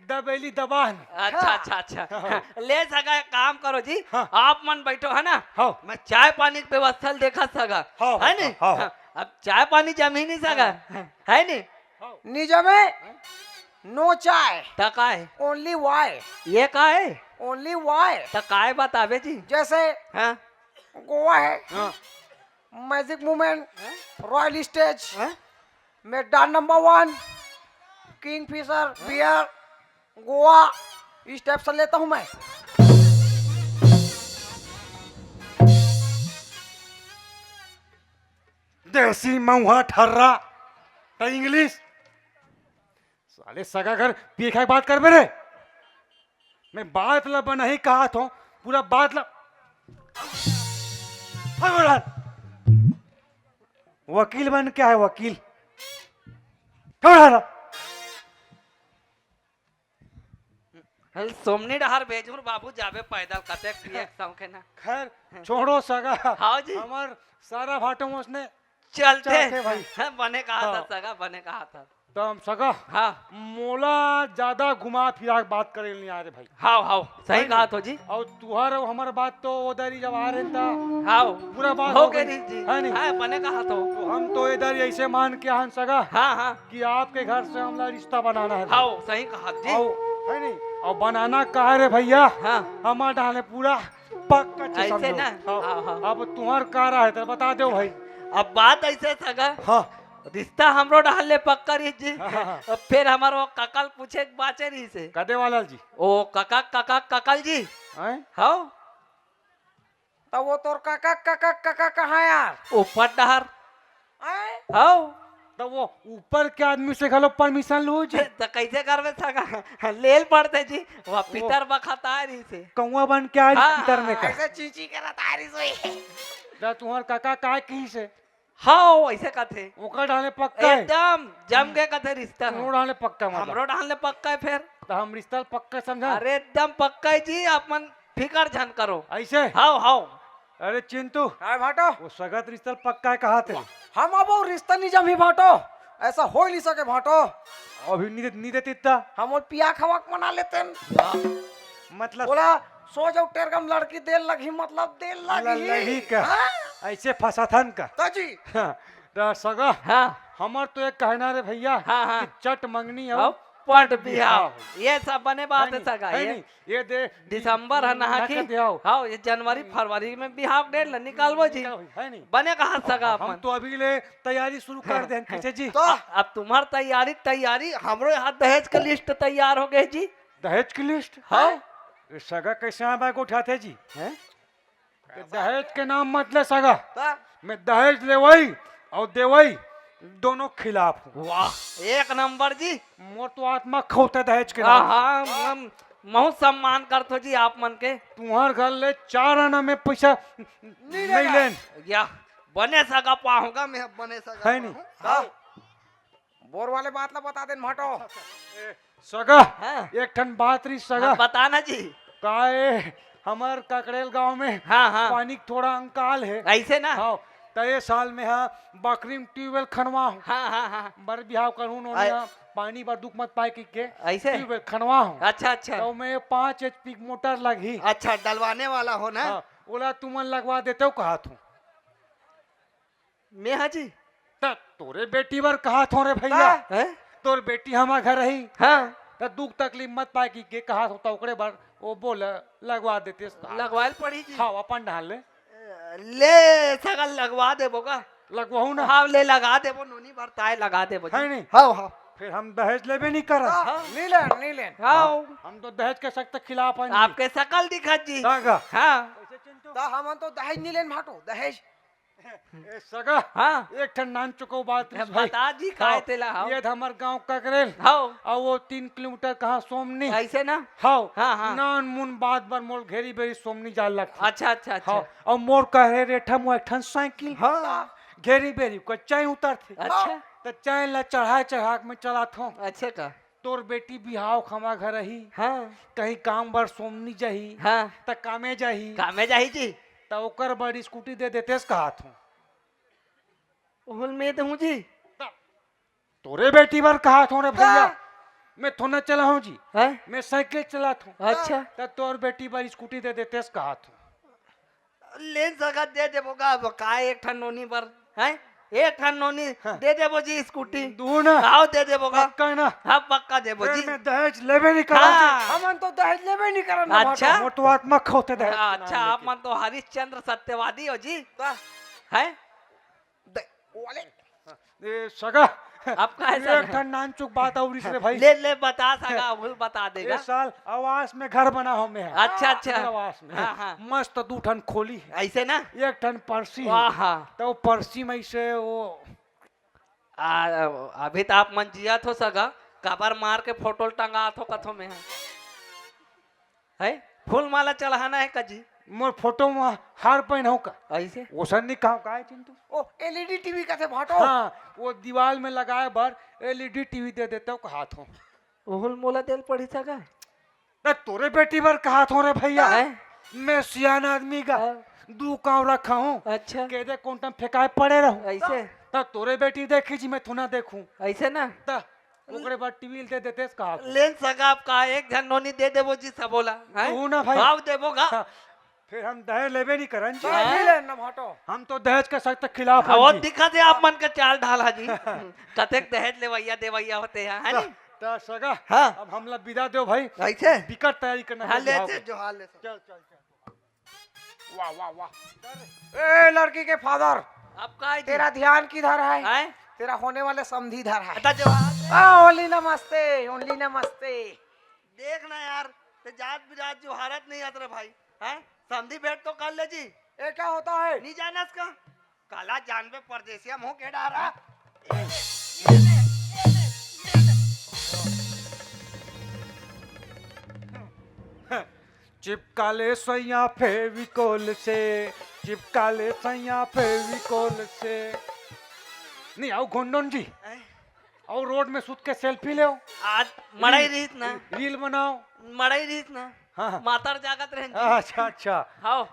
दबेली दबान। अच्छा अच्छा अच्छा। ले सगा एक काम करो जी। हाँ। आप मन बैठो है ना। हाँ मैं चाय पानी की व्यवस्था देखा सगा। हाँ, है नी। हाँ, हाँ। अब चाय पानी जम ही नहीं सगा। है नी। निजा में नो चाय, तका है ओनली वाई, ये का है ओनली वाई। तका है बतावे जी। जैसे हाँ गोवा है, हाँ मैजिक मूवमेंट, रॉयल स्टेज, हाँ? मैकडान number 1, Kingfisher beer, Goa, इस टाइप से लेता हूँ मैं। देसी मऊहा ठर्रा तो इंग्लिश। साले सगा घर पिए खाए बात कर मेरे। मैं बात ला बना ही कहा था, पूरा बात ला। हाय बोला। वकील बन क्या है वकील? क्यों रहा? सोमनी डहार भेजूर बाबू जाबे पैदल कते पिए सौखे ना। खैर छोड़ो सगा। हाँ जी। हमार सारा भाटो में उसने चलते चलते भाई। हाँ, बने कहा था हाँ। सगा बने कहा था। तो हम सगा हाँ मोला ज्यादा घुमा फिरा के बात करे नहीं आ रहे भाई। हाँ हाँ सही कहा तो जी। और तुहार और हमार बात तो उधर ही जब आ रहे था हाँ पूरा बात हो गई। गई जी। है नहीं? हाँ बने कहा तो। तो हम तो इधर ऐसे मान के हन सगा हाँ हाँ कि आपके घर से हमारा रिश्ता बनाना है। हाँ सही कहा जी। और है नहीं? और बनाना कहा रे भैया हाँ हमारे डाले पूरा पक्का चीज ऐसे समझो। ना? हाँ। हाँ, हाँ। अब तुम्हार कह रहा है तो बता दो भाई। अब बात ऐसे सगा हाँ रिश्ता हमरो डाले पक्का रही जी। हाँ, हाँ। अब फिर हमारो ककल पूछे बाचे रही से कदे वाला जी ओ कका कका ककल जी। हैं? हाँ तो वो तोर काका काका काका कहाँ है यार? ऊपर डहर। हैं? हाँ तो वो ऊपर के आदमी से खलो परमिशन लो जी। तो कैसे करवे सका लेल पड़ते जी। वह पितर बखता रही से कौआ बन के आज हाँ, भीतर में का ऐसे चींची करा तारी सोई। तो तुम्हार काका काय की से हाँ ऐसे कथे ओकर डाले पक्का है। एकदम जम गए कथे रिश्ता। हमरो डाले पक्का मतलब। हमरो डालने पक्का है फिर। तो हम रिश्ता पक्का समझा। अरे एकदम पक्का है जी। अपन फिकर झन करो। ऐसे हाँ हाँ अरे चिंटू हाय भाटो, वो सगत रिश्ता पक्का है कहा थे। हम अब वो रिश्ता नहीं जमी भाटो, ऐसा हो ही नहीं सके भाटो। अभी नहीं देती इतना हम और पिया खवाक मना लेते हैं। मतलब बोला सो जाओ टेरगम लड़की दे लगी मतलब दे लगी लगी का हाँ? ऐसे फंसाथन का ताजी तो सगा हाँ हमार तो एक कहना रे भैया हाँ, हाँ। कि चट मंगनी अब हो पट बिहाव ये सब बने बात है नहीं, सगा है ये नहीं, ये दे दिसंबर है नहा की दिखाओ हाँ ये जनवरी फरवरी में बिहाव डेढ़ ला निकालबो जी है नहीं बने कहाँ सगा हम अपन तो अभी ले तैयारी शुरू कर दे कैसे जी तो अब तुम्हार तैयारी हमरो यहाँ दहेज का लिस्ट तैयार हो गए जी दहेज की लिस्ट हाँ ये सगा कैसे यहाँ बैग उठाते जी हैं? ये दहेज के नाम मत ले सगा ता मैं दहेज ले वही और दे वही दोनों खिलाफ हूँ वाह एक नंबर जी मोर तो आत्मा खोते दहेज के हाँ नाम हाँ हम बहुत सम्मान करते हो जी आप मन के तुम्हार घर ले 4 आना में पैसा नहीं लेन या बने सगा पाऊंगा मैं बने सगा है नहीं ता बोर वाले बात ला बता देन हटो सगा हाँ एक ठन बात रही सगा हाँ, बताना जी काए हमार काकड़ेल गांव में हाँ हाँ पानी के थोड़ा अंकाल है ऐसे ना हाँ तो ये साल में हाँ बकरी में ट्यूबवेल खनवा हूँ हाँ हाँ हाँ बर बिहाव करूँ आय- पानी बर दुख मत पाए के ऐसे ट्यूबवेल खनवा हूँ अच्छा अच्छा तो मैं 5 HP मोटर लगी अच्छा डलवाने वाला हो ना हाँ बोला तुमन लगवा देते हो कहा तू मैं हाँ जी त तोरे बेटी बर कहा थो रे भैया हैं? तोर बेटी हमार घर रही हाँ त दुख तकलीफ मत पाए के कहा होता ओकरे बार वो बोल लगवा देते लगवाल पड़ी जी हाँ अपन डाल ले ले सगा लगवा देबो का लगवाऊ ना हाँ ले लगा देबो नूनी भरताए लगा देबो है जी नहीं हाँ हाँ फिर हम दहेज लेबे नहीं कर नीलेन हाँ हम तो दहेज के सख्त खिलाफ हैं जी। आपके शकल दिखत जी सगा हाँ ता हम तो दहेज नीलेन भाटो दहेज ए सगा हाँ एक ठन नान चुको बात रही भाई। बता जी काय तेला हाँ ये हमार गांव ककरेल हाँ और वो 3 किलोमीटर कहाँ सोमनी ऐसे ना हाँ हाँ, हाँ। नान मुन बात बर मोर घेरी बेरी सोमनी जाल लगती अच्छा अच्छा अच्छा हाँ और मोर कहे रेठा मुआ ठन साइकिल हाँ घेरी बेरी को चाय उतरती अच्छा तो चाय ला चढ़ा में चला थो अच्छा का तोर बेटी बिहाव खमा घर रही हाँ कहीं काम बर सोमनी जाही हाँ त कामे जाही कामे जाही जी त ओकर बड़ी स्कूटी दे देते कहा थो उहुल में तो हूँ जी तोरे बेटी बर कहा थो रे भैया मैं थोड़ा चला हूँ जी हैं? मैं साइकिल चला थू अच्छा त तोर बेटी बर स्कूटी दे देते कहा थो ले सका दे देबो का अब काय एक ठन नोनी पर हैं एक ठन नोनी दे देबो जी स्कूटी दू ना आओ दे देबो का पक्का ना हाँ पक्का देबो फिर जी मैं दहेज लेबे नहीं करा हाँ हम तो दहेज लेबे नहीं करन अच्छा मोर तो आत्मा खोते दहेज अच्छा आप मन तो हरिश्चंद्र सत्यवादी हो जी है वाले ए सगा अब का है एक सगा? ठन नान चुक बात और रे भाई ले ले बता सका उहुल बता देगा इस साल आवास में घर बना हो मैं अच्छा अच्छा आवास में हाँ, हाँ। मस्त 2 ठन खोली है ऐसे ना एक ठन परसी वाह है हाँ तो वो परसी में से वो अभी तो आप मन जिया थो सगा कबर मार के फोटो टंगा थो कथो में है फूल माला चढ़ाना है कजी मोर फोटो में हार पहन हो का ऐसे ओसन नहीं कहा का है चिंटू ओ एलईडी टीवी कैसे भाटो हाँ वो दीवार में लगाए बार LED टीवी दे देते हो कहा थो उहुल मोला दिल पड़ी सका ना तोरे बेटी बर कहा थो रे भैया है? मैं सियान आदमी का हाँ। 2 काव रखा हूँ अच्छा के दे कौन फेंकाए पड़े रहूं ऐसे ता तोरे बेटी देखी जी मैं थोड़ा देखूं ऐसे ना ता ओकरे बाद टीवी दे देते कहा लेन सका आपका एक जन नोनी दे देबो जी सबोला है तू ना भाई भाव देबो का हाँ, फिर हम दहेज लेबे नहीं करन जी नीलेन ना भाटो हम तो दहेज के सख्त खिलाफ हैं और जी दिखा दे आप मन का चाल ढाला जी कतेक दहेज लेवैया देवैया होते हैं है नी ता सगा हाँ। अब हमला विदा दो भाई ऐसे विकट तैयारी करना हाँ है बिहाव लेते की। जो हाल ले चल चल चल वाह वाह वाह ए लड़की के फादर आपका तेरा ध्यान किधर है है तेरा होने वाले समधी इधर है अच्छा जो हाल ओनली नमस्ते ओनली नमस्ते देखना यार ते जात बिरात जो हारत नहीं आत रे भाई हैं समधी भेंट तो कर ले जी ये क्या होता है नहीं जानस का काला जानबे परदेसिया मुंह के डारा चिपका ले सैया फेविकोल से चिपका ले सैया फेविकोल से नहीं आओ घोंडोन जी और रोड में सुत के सेल्फी ले आज मड़ाई रहीत ना रील बनाओ मड़ाई रहीत ना हाँ। मातर जागत रहे अच्छा अच्छा हाओ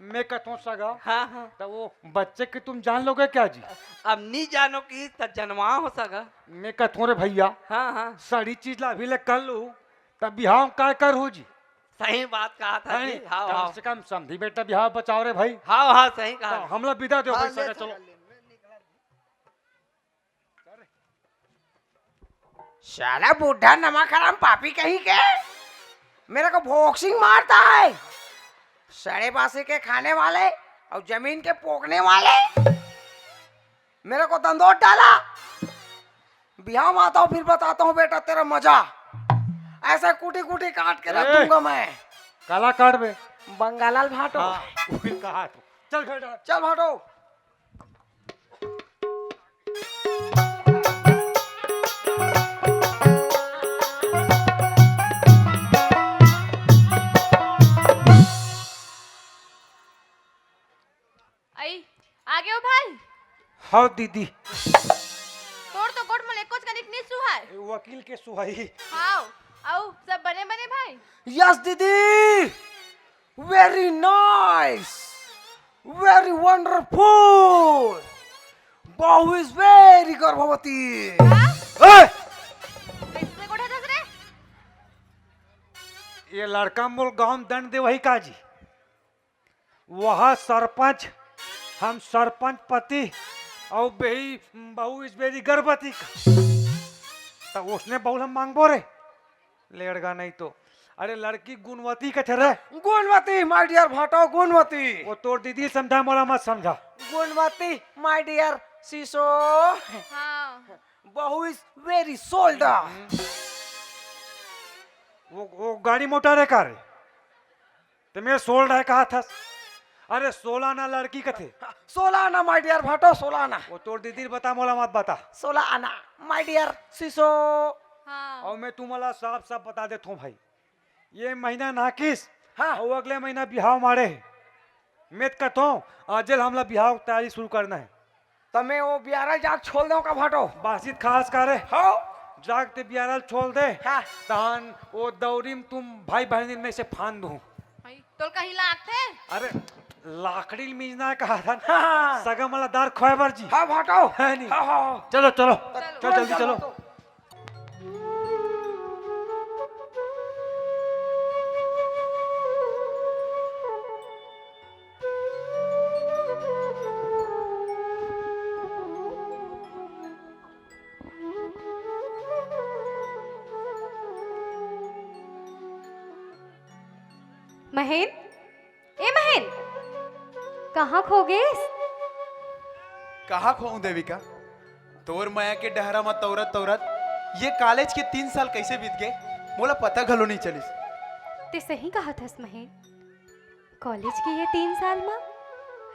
मैं कहता हूँ सगा, हाँ हाँ तो वो बच्चे की तुम जान लोगे क्या जी? अब नहीं जानो की त जनवा हो सका। मैं कहता हूँ रे भैया, हाँ हाँ सारी चीज ला भी ले कर लू, तब बिहाव काय कर हो जी? सही बात कहा था जी। हाँ कम हाँ से कम समझी बेटा बिहाव बचाओ रे भाई। हाँ हाँ सही तो कहा। हमला विदा दो भाई हाँ, सगा, ले चलो। साला बूढ़ा नमक हराम पापी कहीं के मेरे को बॉक्सिंग मारता है। सड़े बासी के खाने वाले और जमीन के पोकने वाले मेरे को दंदोट डाला। बिहार में आता हूँ फिर बताता हूँ बेटा तेरा मजा। ऐसा कुटी कुटी काट के रख दूंगा मैं। काला काट बे। बंगालाल भाटो। हाँ, फिर कहा तो चल बेटा, चल भाटो। आई आगे हो भाई। हाँ दीदी, तोड़ तो गोट मले कुछ कनिक नहीं सुहाय। वकील के सुहाई। हाँ आओ सब बने बने भाई। यस दीदी, वेरी नाइस, वेरी वंडरफुल। बहु इज वेरी गर्भवती। कैसे गोठा दस रे? ये लड़का मोल गांव दंड दे वही काजी। वहाँ सरपंच, हम सरपंच पति और बेही बहू इस बेरी गर्भवती का, तब उसने बहुल हम मांगबो रे लेड़गा नहीं तो। अरे लड़की गुणवती का थे रे। गुणवती माय डियर भाटो, गुणवती। वो तोर दीदी समझा, मोला मत समझा। गुणवती माय डियर शीशो। हाँ बहु इज वेरी सोल्डर। वो गाड़ी मोटर है का रे? तो मेरे सोल्ड है कहा था। अरे 16 आना लड़की का थे। 16 आना माय डियर भाटो, 16 आना। वो तोर दीदी बता, मोला मत बता। 16 आना माय डियर शीशो। हाँ और मैं तुम्हारा साफ साफ बता देता हूँ भाई, ये महीना नाकिस। हाँ। और अगले महीना बिहाव मारे है। मैं तो कहता हूँ आज हम बिहाव तैयारी शुरू करना है। तमे वो बियारा जाग छोड़ दो का भाटो। बासित खास करे हाँ जागते बियारल छोड़ दे। हाँ। तहन वो दौरी में तुम भाई बहन में से फान दूं। भाई तोल कहीं लागते। अरे लाकड़ी मीजना कहा था ना। हाँ। सगा मला दार खोएबर जी। हाँ भाटो। है नहीं। हाँ हाँ। चलो चलो चलो। चल जल्दी चलो। महेन, ए महेन, कहाँ खो गए? कहा खोऊं देविका, तोर माया के डहरा में तौरत तौरत ये कॉलेज के 3 साल कैसे बीत गए मोला पता घलो नहीं चलिस। ते सही कहा था महेन, कॉलेज के ये 3 साल में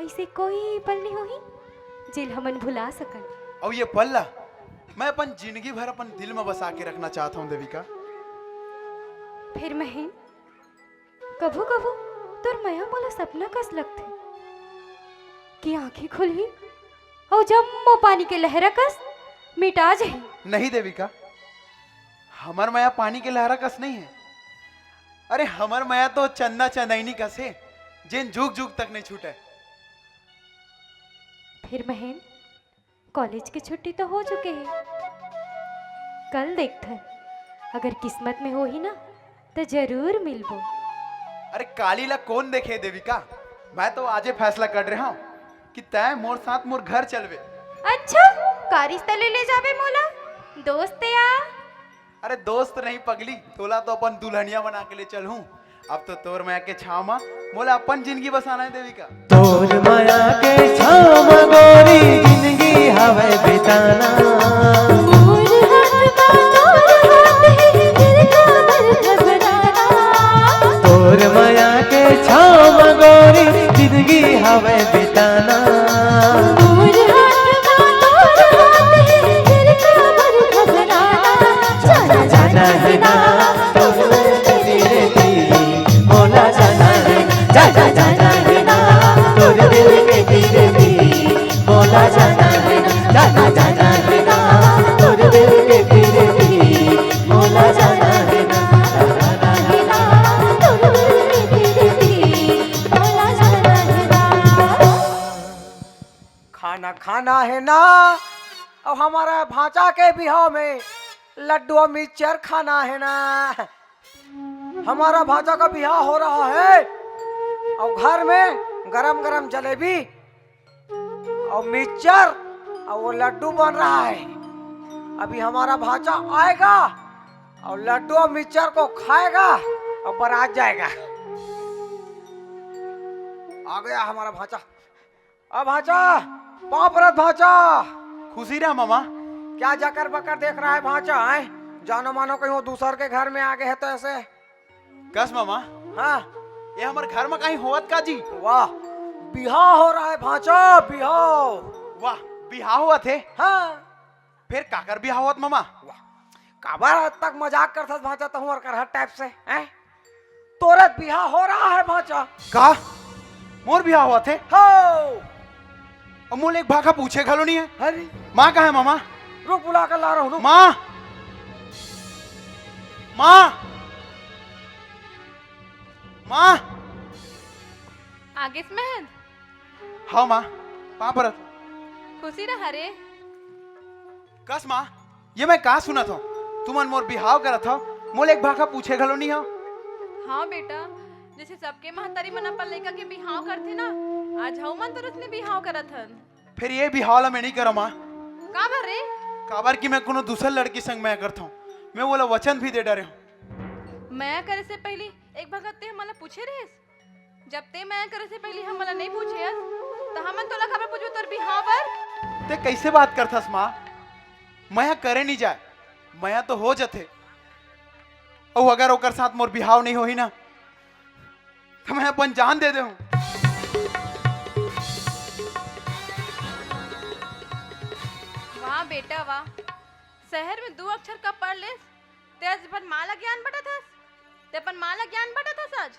ऐसे कोई पल नहीं हुई जिल हमन भुला सकन। और ये पल्ला मैं अपन जिंदगी भर अपन दिल में बसा के रखना चाहता हूँ देविका। फिर महेन, कभू कभू तोर मया मोला सपना कस लगथे कि आंखें खुली और जम्मो पानी के लहरा कस मिटा जाही। नहीं देविका, हमर माया पानी के लहरा कस नहीं है। अरे हमर माया तो चंदा चंदैनी कस है, जिन जुग जुग तक नहीं छूटे। फिर महेन, कॉलेज की छुट्टी तो हो चुके हैं, कल देखथन अगर किस्मत में हो ही ना तो जरूर मिलबो। अरे काली ला कौन देखे देविका, मैं तो आजे फैसला कर रहा हूँ कि तय मोर साथ मोर घर चलवे। अच्छा, कारिस तले ले जाबे मोला दोस्त या? अरे दोस्त नहीं पगली, तोला तो अपन दुल्हनिया बना के ले चलूं। अब तो तोर माया के छाव में मोला अपन जिंदगी बसाना है देविका। तोर माया के छाव में गोरी जिंदगी हवे बिताना। मोर हाथ का तोर हाथ है दिल का भर घबराना। तोर माया के छाव में गोरी जिंदगी हवे बिताना। मोर हाथ का तोर हाथ है दिल का भर घबराना। जाना जाना है ना तोर दिल के दी मोला जाना है। जाना जाना है ना तोर दिल के दी मोला जाना है। जाना जाना है ना तोर दिल के दी मोला जाना है ना। तोर दिल के दी मोला जाना है। खाना खाना है ना। अब हमारा भांचा के बिहाव में लड्डू और मिक्सचर खाना है ना। हमारा भांचा का बिहाव हो रहा है और घर में गरम गरम जलेबी और मिक्सचर और वो लड्डू बन रहा है। अभी हमारा भांचा आएगा और लड्डू और मिक्सचर को खाएगा और बारात जाएगा। आ गया हमारा भांचा। अब भांचा, पापरत भांचा। खुशी रहा मामा। क्या जाकर बकर देख रहा है भांचा है? जानो मानो कहीं वो दूसर के घर में आ गए है तो ऐसे। कस मामा, हाँ ये हमारे घर में कहीं होवत का जी? वाह, बिहाव हो रहा है भांचा, बिहाव। वाह, बिहाव हुआ थे? हाँ फिर काकर बिहाव हुआ मामा? वाह, काबर हद तक मजाक करता भांचा तो हूँ कर हर टाइप से हैं? तोरत बिहाव हो रहा है भांचा। का मोर बिहाव हुआ थे? हो और मोल एक भाखा पूछे घलो नहीं है। अरे माँ कहाँ है मामा? रुक, बुला कर ला रहा हूँ। माँ, माँ, माँ। आगे में हाँ माँ, पापरत। खुशी रहा रे। कस माँ, ये मैं कहा सुना था? तुमन मोर बिहाव करा था, मोल एक भाखा पूछे घलो नहीं हो? हाँ बेटा, जैसे सबके महतारी मन अपन लड़का के बिहाव करथे ना, आज हऊ मन तो उसने बिहाव करत हन। फिर ये बिहाव ला मैं नहीं करा माँ। का भर रे? काबर की मैं कोनो दूसर लड़की संग मैं करता हूँ। मैं बोला वचन भी दे डरे हूँ। मैं करे से पहले एक भगत ते हमला पूछे रहे। जब ते मैं करे से पहले हमला नहीं पूछे तो हमन तोला खबर पूछो तोर बिहाव बर। ते कैसे बात करथस माँ? मैं करे नहीं जाए, मैं तो हो जथे। और अगर ओकर साथ मोर बिहाव नहीं होही ना तो मैं अपन जान दे दे हूँ। वाह बेटा वाह, शहर में 2 अक्षर का पढ़ ले ते आज अपन माला ज्ञान बटा था। ते अपन माला ज्ञान बटा था आज।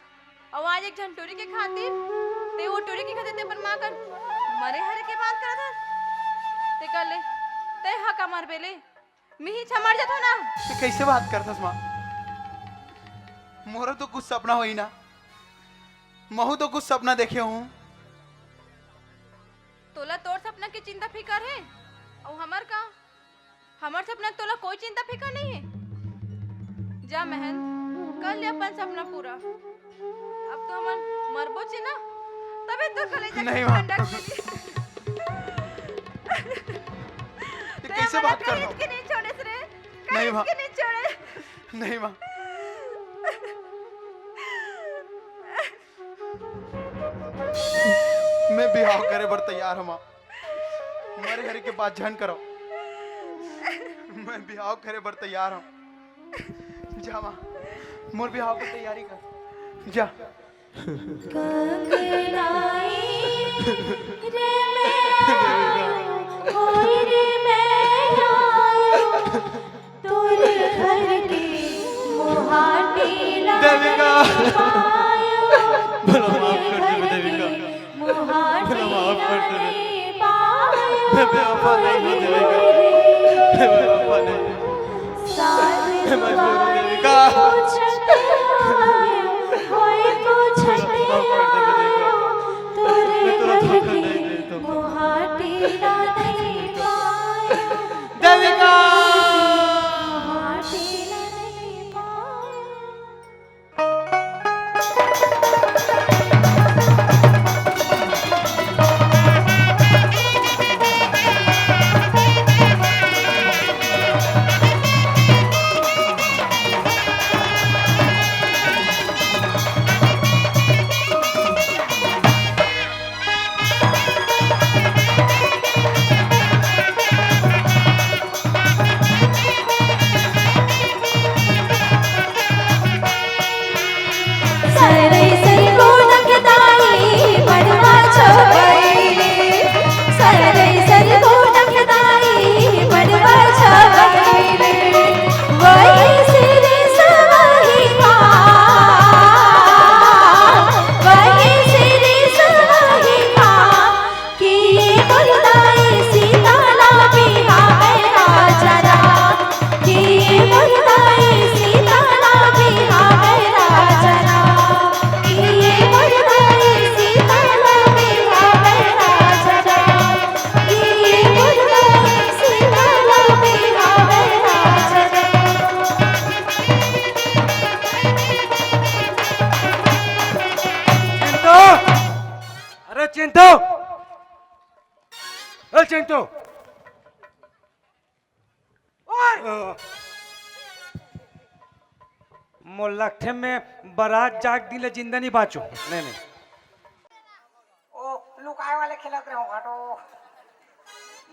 और आज एक जन टोरी के खातिर ते वो टोरी के खातिर ते अपन मां कर मरे हरे के बात करा था। ते कर ले ते हका मार बेले मिही छमड़ जतो ना। ते कैसे बात करथस माँ? मोरा तो कुछ सपना होई ना, महू तो कुछ सपना देखे हूँ। तोला तोर सपना की चिंता फिकर है और हमार का? हमार सपना तोला कोई चिंता फिकर नहीं है। जा महन, कर ले अपन सपना पूरा। अब तो हमन मरबो ची ना, तबे तो कलेजा नहीं के माँ। ठंडा मिली। ते कैसे बात कर रहा के नहीं छोड़े रे? नहीं माँ। के नहीं छोड़े? नहीं माँ। मैं बिहाव करे बर तैयार हूँ माँ। मरे हरे के बाद झन करो। मैं बिहाव करे बर तैयार हूँ। जा माँ, मोर बिहाव की तैयारी कर। जा। देविका, भला माफ कर दे देविका, भला माफ कर दे। मैं बेवफा नहीं हूँ देविका, मैं बेवफा नहीं हूँ। मैं मजबूर हूँ देविका। मैं तेरा धोखा नहीं देता हूँ। देविका। ए चिंटू मोलट्ठे में बारात जाग दिले जिंदा नहीं बाचो नहीं नहीं ओ लुकाए वाले खिलाते रहो भाटो।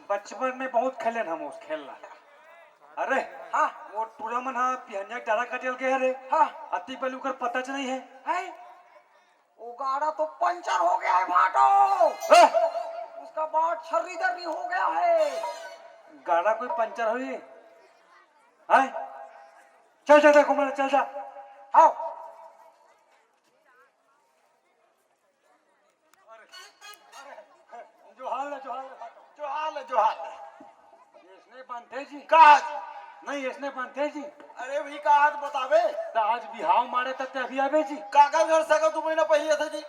बचपन में बहुत खेले हम उस खेलना। अरे हाँ वो टूर्नामेंट हाँ पिहनिया डारा कटेल के अरे हाँ अति पहलू कर पता च नहीं है है वो गाड़ा तो पंचर हो गया है भाटो। उसका बाट छर्रीदर नहीं हो गया है। गाड़ा कोई पंचर हुई है? चल चल देखो मेरा चल जा। आओ जो हाल है जो हाल है जो हाल है जो हाल है। इसने बांधे जी कहा नहीं इसने बांधे जी अरे भाई का हाथ बतावे तो आज बिहाव मारे तत्ते अभी आवे जी काका घर सका 2 महीना पहले थे जी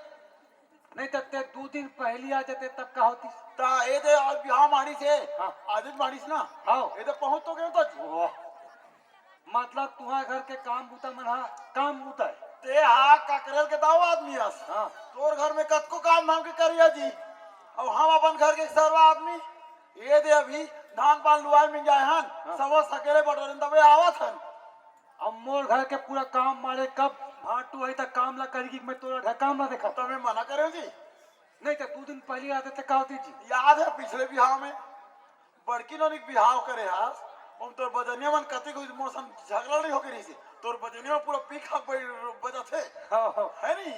नहीं तत्ते 2 दिन पहले आ जाते तब का होती ता ए दे आज बिहाव मारी से हाँ। आदित मारी से ना हाँ। ए तो पहुंच तो गए तो ओह, मतलब तुम्हारे घर के काम बूता मना काम बूता है ते हा काकरेल के दाव आदमी हस हाँ तोर घर में कत को काम धाम के करिया जी अब हम अपन घर के सर्वा आदमी ये दे अभी धान पान लुआई मिल जाए हन सब सकेले बटोरे तबे आवत हन अब मोर घर के पूरा काम मारे कब भाटू है तक काम ला करेगी मैं तोरा घर काम ना देखा तबे मना करे जी नहीं तो 2 दिन पहले आते थे का होती जी याद है पिछले बिहाव में बड़की नोनिक बिहाव करे हास हम तोर बजनिया मन कति को मौसम झगड़ा नहीं हो के रही से तोर बजनिया में पूरा पीक हक बजा थे है नहीं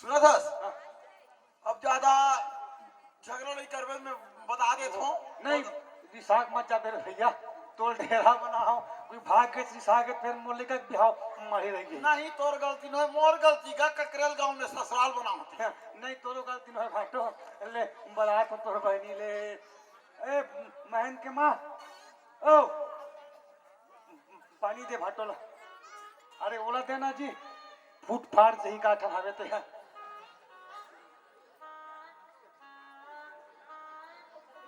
सुना था अब ज्यादा झगड़ा नहीं करबे मैं बता देता हूं नहीं रिसाक मत जा मेरे भैया तोर ढेरा बनाओ कोई भाग के रिसा के फिर मोले का बिहाव मारे रहेगी नहीं तोर गलती नहीं मोर गलती का ककरेल गांव में ससुराल बनाओ नहीं तोरो गलती नहीं भाटो ले बारात हो तोर बहनी ले ए महन के माँ ओ पानी दे भाटो ला अरे ओला देना जी फूट फाड़ सही का ठहावे तो है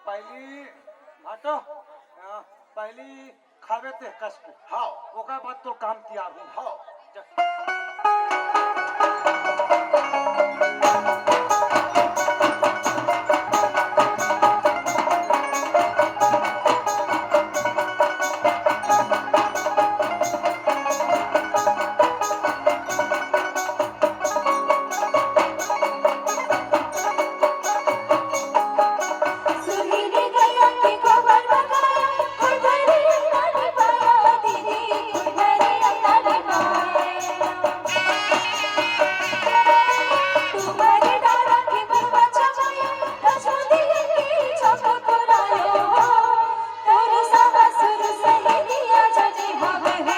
पहली भाटो पहली खावे ते कस के हाँ ओका बाद तो काम तैयार हूँ हाँ सुहीने गया कि गोबर लगाया कोई भरी नहीं पाया दीदी कोई भरी नहीं पाया तुम्हारे डारा की बम्बा चमाया रसोदी की चौको पुरायो तेरे सामा सुर सही दिया जजे हवे हो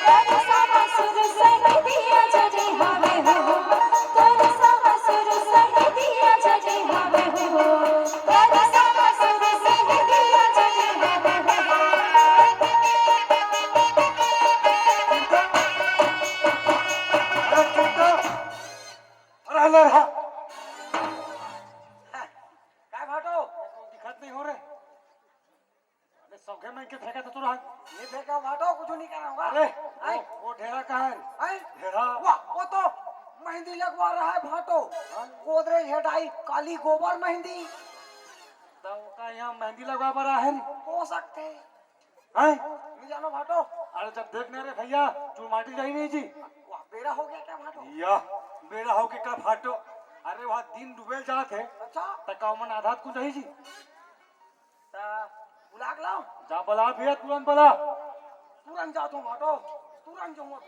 तेरे सामा सुर सही दिया जजे हवे हो तेरे सामा सुर सही दिया जजे हवे हो तेरे सामा सुर सही दिया जजे हवे हो अरे चिंटू अरे ले रहा काय भाटो दिक्कत नहीं हो रहे अरे सौखे में के फेंका तो तू रहा ये फेंका भाटो कुछ नहीं करना होगा। अरे आई वो ढेरा कहाँ है आई ढेरा वाह वो तो मेहंदी लगवा रहा है भाटो गोदरेज हटाई काली गोबर मेहंदी तो का यहाँ मेहंदी लगवा पड़ा है हो सकते हैं हैं नहीं जानो भाटो अरे जब देखने रे भैया चुमाटी जाई नहीं जी वाह बेरा हो गया क्या भाटो। या बेड़ा हो के का फाटो अरे वहाँ दिन डूबे जात है अच्छा तका मन आधा कुछ नहीं जी ता बुला के लाओ जा बला भैया तुरंत बला तुरंत जाता हूँ भाटो तुरंत जाऊंगा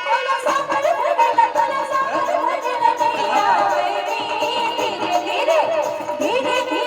तोला सामर भरला तोला सामर भरला नहीं आवे धीरे धीरे धीरे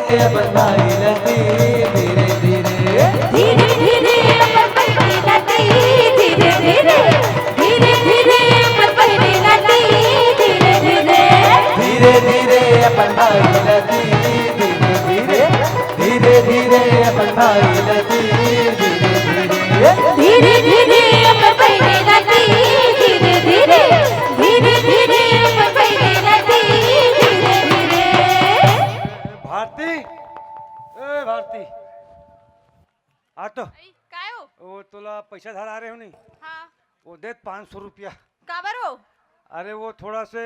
अपन भाई लती धीरे धीरे धीरे धीरे अपन पहने लती धीरे धीरे धीरे धीरे अपन पहने लती धीरे धीरे धीरे धीरे अपन भाई लती धीरे धीरे धीरे धीरे अपन भाई लती धीरे धीरे धीरे धीरे अपन पहने लती धीरे धीरे धीरे धीरे अपन पहने लती धीरे धीरे भारती, ए भारती, आ तो आई, काय हो वो तुला पैसा धार आ रहे हो नहीं हाँ वो दे 500 रुपया। काबर हो अरे वो थोड़ा से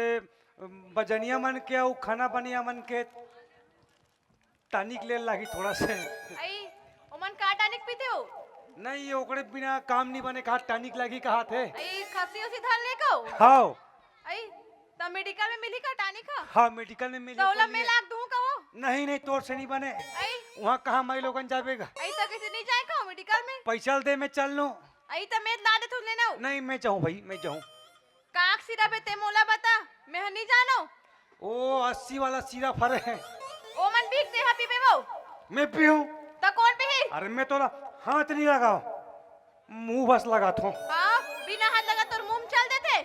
बजनिया मन के और खाना बनिया मन के टानिक ले लागी थोड़ा से। आई ओमन का टानिक पीते हो नहीं ये ओकरे बिना काम नहीं बने कहा टानिक लगी कहा थे। आई खसी उसी धर ले को हाँ आई त मेडिकल में मिली का टानिक का हाँ मेडिकल में मिली दौलत में लाग दूं का वो नहीं नहीं तोर से नहीं बने आई वहाँ कहाँ मैं लोगन जावेगा आई तो किसी नहीं जाए का मेडिकल में पैसा दे मैं चल लूँ। आई त मैं ला दे तू लेना हो नहीं मैं जाऊँ भाई मैं जाऊँ। काक सिरा पे ते मोला बता मैं नहीं जानो ओ 80 वाला सीरा फरे है ओमन भीख दे हा पीबे वो मैं पीऊँ। त कौन पे है अरे मैं तो हाथ नहीं लगाओ मुंह बस लगा थो। हां बिना हाथ लगा तोर मुंह में चल देते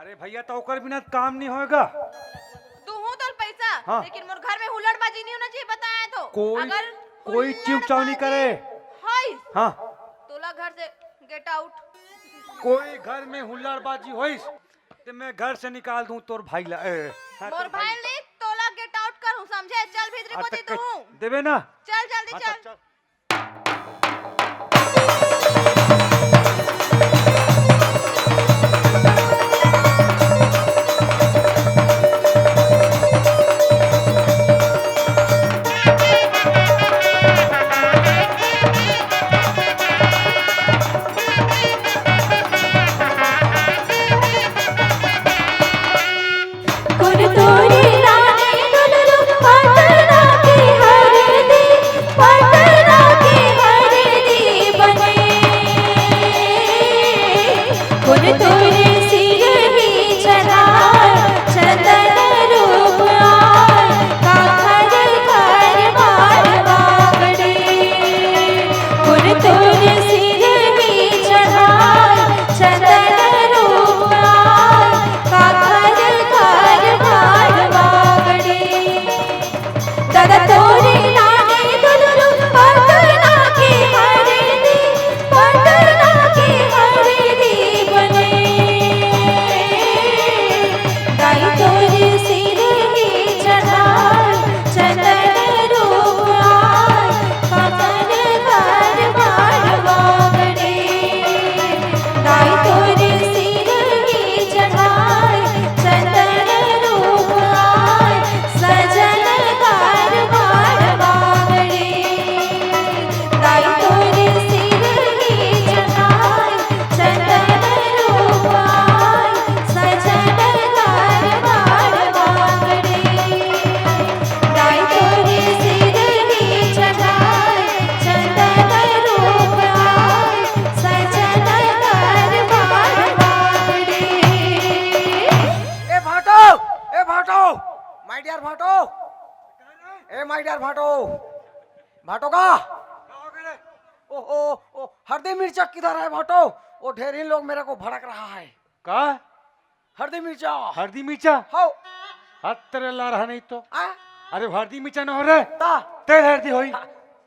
अरे भैया तो ओकर बिना काम नहीं होएगा। तू हूं तोर पैसा हाँ। लेकिन मोर घर में हुलड़बाजी नहीं होना चाहिए बताया तो कोई अगर कोई चिवचाव नहीं करे। हाय हाँ तोला घर से गेट आउट कोई घर में हुल्लड़बाजी होइस तो मैं घर से निकाल दूं तोर भाई ला हाँ, मोर तोर भाई ले तोला गेट आउट करूं समझे चल भीतर हाँ, को दे तो दूं देवे ना चल जल्दी हाँ, चल चल। कुन तोरी लागे दुलरु पटना की हरदी पटना की हरदी बने कुन तोरी सिर ही चढ़ा चंदन रूप आय काखर घर बार बागड़े कुन तोरी सिर ही चढ़ा चंदन रूप आय काखर घर बार बागड़े दादा तोरे लागे दुलरु पटना की हरदी पटना की हरदी बने दाई तोरे सिर ही चढ़ा चंदन रूप आय काखर घर बार बागड़े दाई तोरे सिर ही चढ़ा चंदन रूप आय सजन घर बार बागड़े दाई तोरे सिर ही चढ़ा चंदन रूप आय सजन घर बार बागड़े दाई तोरे सिर ही चढ़ा चंदन रूप आय सजन घर बार बागड़े ए भाटो माय डियर भाटो ए माय डियर भाटो भाटो का ओ ओ ओ हरदी मिर्चा किधर है भाटो वो ढेर ही लोग मेरे को भड़क रहा है का हरदी मिर्चा हल्दी मिर्चा हो हाथ तेरे ला रहा नहीं तो आ अरे हल्दी मिर्चा न हो रहे ता तेल हल्दी होई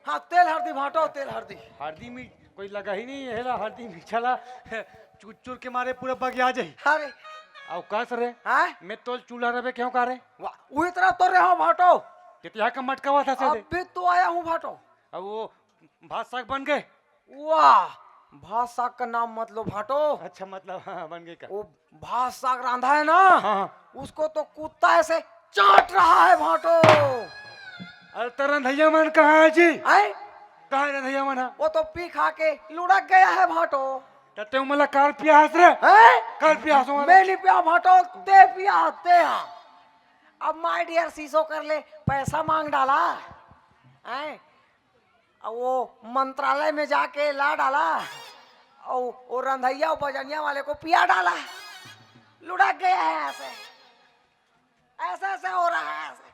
हाँ तेल हरदी भाटो तेल हरदी हल्दी में कोई लगा ही नहीं है ला हल्दी मिर्चा ला चूर चूर के मारे पूरा बग आ जाई अरे अवकाश रे हाँ मैं तो चूल्हा रहे क्यों का रे वाह वही तरह तो रहे हो भाटो कितना का मटका था से अभी तो आया हूँ भाटो अब वो भात साग बन गए। वाह भात साग का नाम मत लो भाटो अच्छा मतलब हाँ बन गए का वो भात साग रांधा है ना हाँ हाँ उसको तो कुत्ता ऐसे चाट रहा है भाटो अरे तेरा रंधैया मन कहाँ है जी आए कहाँ है रंधैया मन वो तो पी खा के लुढ़क गया है भाटो तते मला कार पिया हस रे हैं? कार पिया हसो मैं नहीं पिया भाटो ते पिया ते हाँ अब माय डियर शीशो कर ले पैसा मांग डाला हैं? अब वो मंत्रालय में जाके ला डाला और वो रंधैया और बजनिया वाले को पिया डाला लुढ़क गया है ऐसे ऐसे ऐसे हो रहा है ऐसे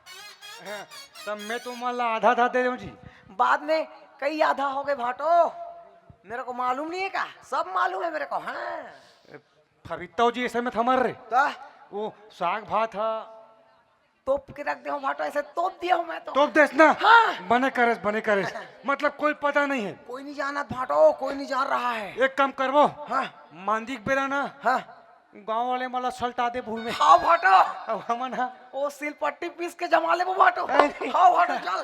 तब मैं तुम्हाला आधा आधा दे दूं जी। बाद में कई आधा हो गए भाटो, मेरे को मालूम नहीं है का, सब मालूम है मेरे को। हाँ खरीदता हूँ जी ऐसे में थमर रे। तो वो साग भात है तोप के रख दे हो भाटो, ऐसे तोप दिया हूँ मैं तो। तो देश ना। हाँ। बने करेस मतलब कोई पता नहीं है। कोई नहीं जाना भाटो, कोई नहीं जान रहा है। एक काम करवो, हाँ मांदिक बेरा ना हाँ गांव वाले मला सल्टा दे भूमि में। हाँ भाटो, अब हमन हा ओ सिलपट्टी पीस के जमा ले वो भाटो। हाँ भाटो चल।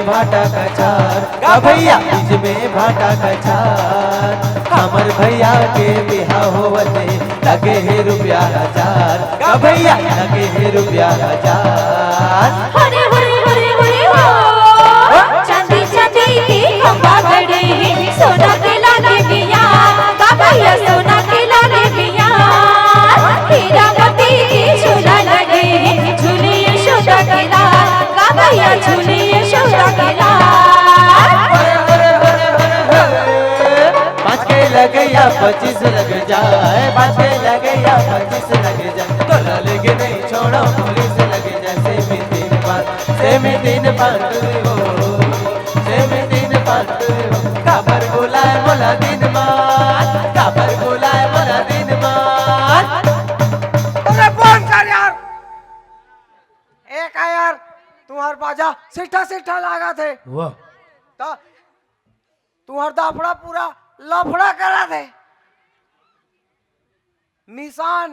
भाटा कचार का भैया बीच में भाटा कचार हमर भैया के बिहा होवते लगे है रुपया हजार का भैया लगे है रुपया हजार। हरे हरे हरे हरे हो चांदी चांदी की खंबा गड़े हैं सोना के लागे बिया का भैया सोना के लागे बिया हीरा मोती की झूला लगे हैं झूले यशोदा के लाल का भैया झूले यशोदा के लाल। लगे या 25 लग जाए 5 लगे या 25 लग जाए तो लगे नहीं छोड़ो पुलिस लगे जाए से में दिन बात हो से में दिन बात हो काबर बुलाए बोला दिन मार काबर बुलाए बोला दिन मार। अरे फोन कर यार, एक है यार तुम्हार बाजा सिठा सिठा लागा थे वाह तो तुम्हार दाफड़ा पूरा लफड़ा करा थे, निशान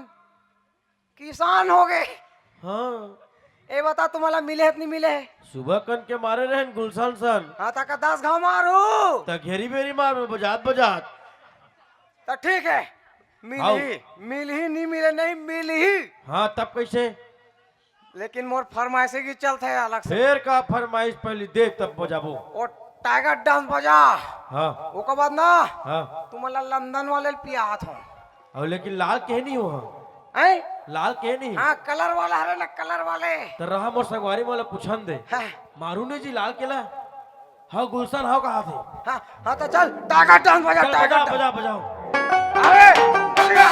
किसान हो गए। हाँ ए बता तुम्हारा मिले है नहीं मिले है? सुबह कन के मारे रहे गुलशन सन हाँ तक 10 घाव मारू त घेरी बेरी मार बजात बजात तो ठीक है मिल ही नहीं मिले नहीं मिल ही। हाँ तब कैसे लेकिन मोर फरमाइशी की चलते है अलग से। फिर का फरमाइश पहले देख तब बजाबो और टाइगर डांस बजा हाँ वो के बाद ना हाँ तुम्हारा लंदन वाले पियात हो और लेकिन लाल कहे नहीं हो हैं? लाल कहे नहीं हाँ कलर वाला है ना कलर वाले तो रहा मोर संगवारी वाला पूछन दे हाँ मारू ने जी लाल केला हाँ गुलशन हाँ कहा थे हाँ हाँ तो चल टाइगर डांस बजा चल टाइगर बजा डांस। बजा बजाओ अरे बजा।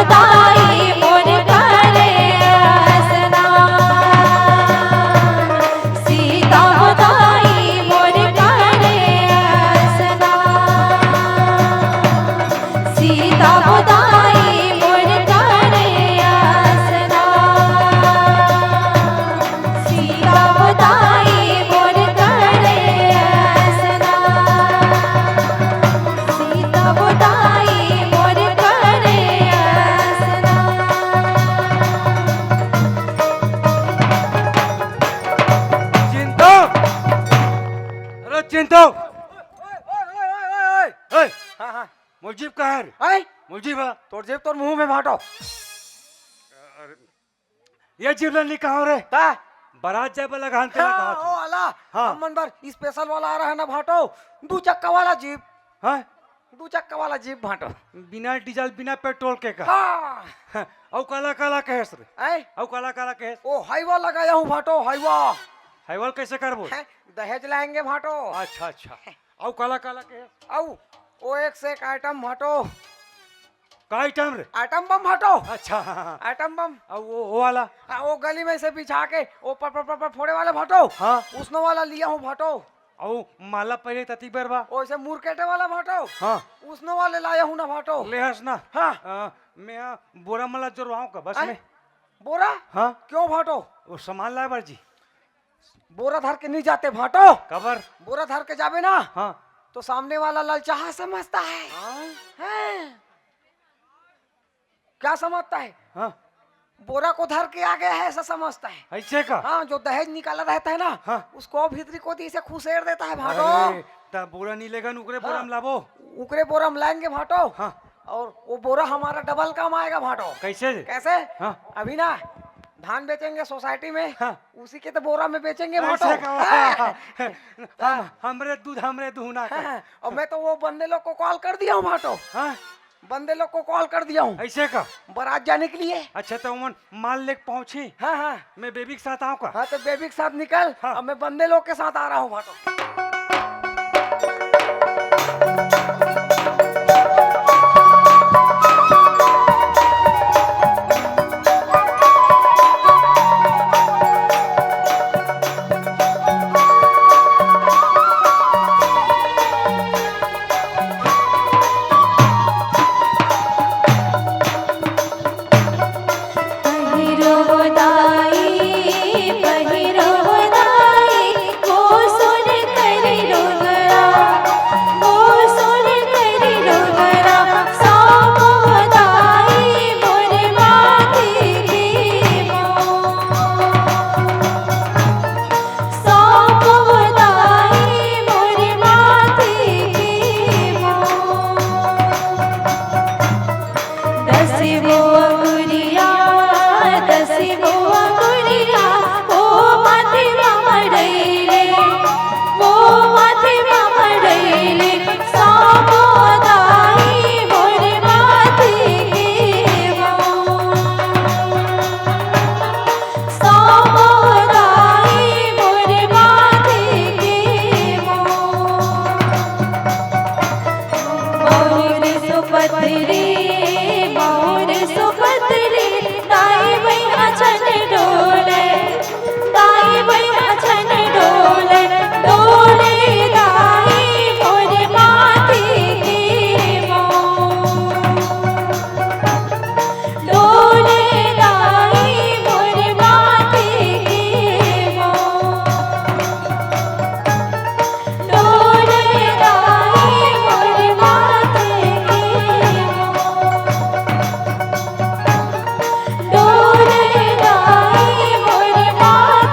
बधाई मोर करे असना सीता बधाई मोर करे असना सीता बधाई मोर करे असना सीता बधाई मोर करे असना सीता बधाई मोर करे असना चिंतो, अरे चिंतो, ओए, हाँ हाँ मुजीब कहाँ है रे? आई मुजीब है? तोर जेब तोर मुंह में भाटो ये जीवलनी कहाँ रे? ता बारात जाए वाला घान तेरा हाँ, कहाँ ओ था? अला हाँ। अमन बार स्पेशल वाला आ रहा है ना भाटो 2 चक्का वाला जीप हाँ? 2 चक्का वाला जीप भाटो बिना डीजल बिना पेट्रोल के का? हाँ औ काला काला कहेस रे? आई औ काला काला कहेस? ओ हाईवा लगाया हूँ भाटो हाईवा हाईवल कैसे करबो? हैं, दहेज लाएंगे भाटो अच्छा अच्छा। औ काला काला कहेस? आओ ओ एक से एक आइटम भाटो का आइटम रे? आइटम बम भाटो अच्छा हाँ, हाँ। आइटम बम औ वो वाला? हाँ, वो गली में से बिछा के वो पर फोड़े वाले भाटो हाँ। उसनो वाला लिया हूँ भाटो औ माला पहले तती बेर बा? वैसे मुरकेटे वाला भाटो हाँ। उसनो वाले लाया हूँ ना भाटो ले हस ना? हाँ मैं बोरा मला जोरवाऊं का बस आई, में? बोरा हाँ। क्यों भाटो वो सामान लाए जी? बोरा धर के नहीं जाते भाटो कबर? बोरा धर के जाबे ना हाँ। तो सामने वाला ललचाहा समझता है हैं? क्या समझता है हाँ। बोरा को धर के आ गया है ऐसा समझता है ऐसे का? हाँ जो दहेज निकाला रहता है ना हाँ। उसको भीतरी को दी से खुसेड़ देता है भाटो अरे, ता बोरा नहीं लेगा नुकरे बोरा में लाबो? उकरे बोरा हम लाएंगे भाटो हाँ। और वो बोरा हमारा डबल काम आएगा भाटो कैसे रे? कैसे हाँ। अभी ना धान बेचेंगे सोसाइटी में हाँ। उसी के तो बोरा में बेचेंगे भाटो ऐसे का? हमरे दूध ना का? और मैं तो वो बंदे लोग को कॉल कर दिया हूँ भाटो हाँ? बंदे लोग को कॉल कर दिया हूँ ऐसे का? बारात जाने के लिए अच्छा तो उमन माल लेके पहुंची, हाँ हाँ मैं बेबी के साथ आऊँ का? हाँ तो बेबी के साथ निकल हाँ। अब मैं बंदे लोग के साथ आ रहा हूँ भाटो पहिरो दाई पहिरो दाई वो सुन करी रोगरा वो सुन करी रोगरा सामो दाई मोर माथे की सामो दाई मोर माथे की दसिवो अंगुरिया दसिवो अंगुरिया ओ माथे ममड़ैले ओ माथे ममड़ैले सामो दाई मोर माथे सामो दाई मोर माथे मोर सुपतरी मोर सुपतरी दाई भैया छन डोले दाई भैया छन डोले डोले दाई मोर माथे की डोले दाई मोर माथे की डोले दाई मोर माथे डोले दाई मोर माथे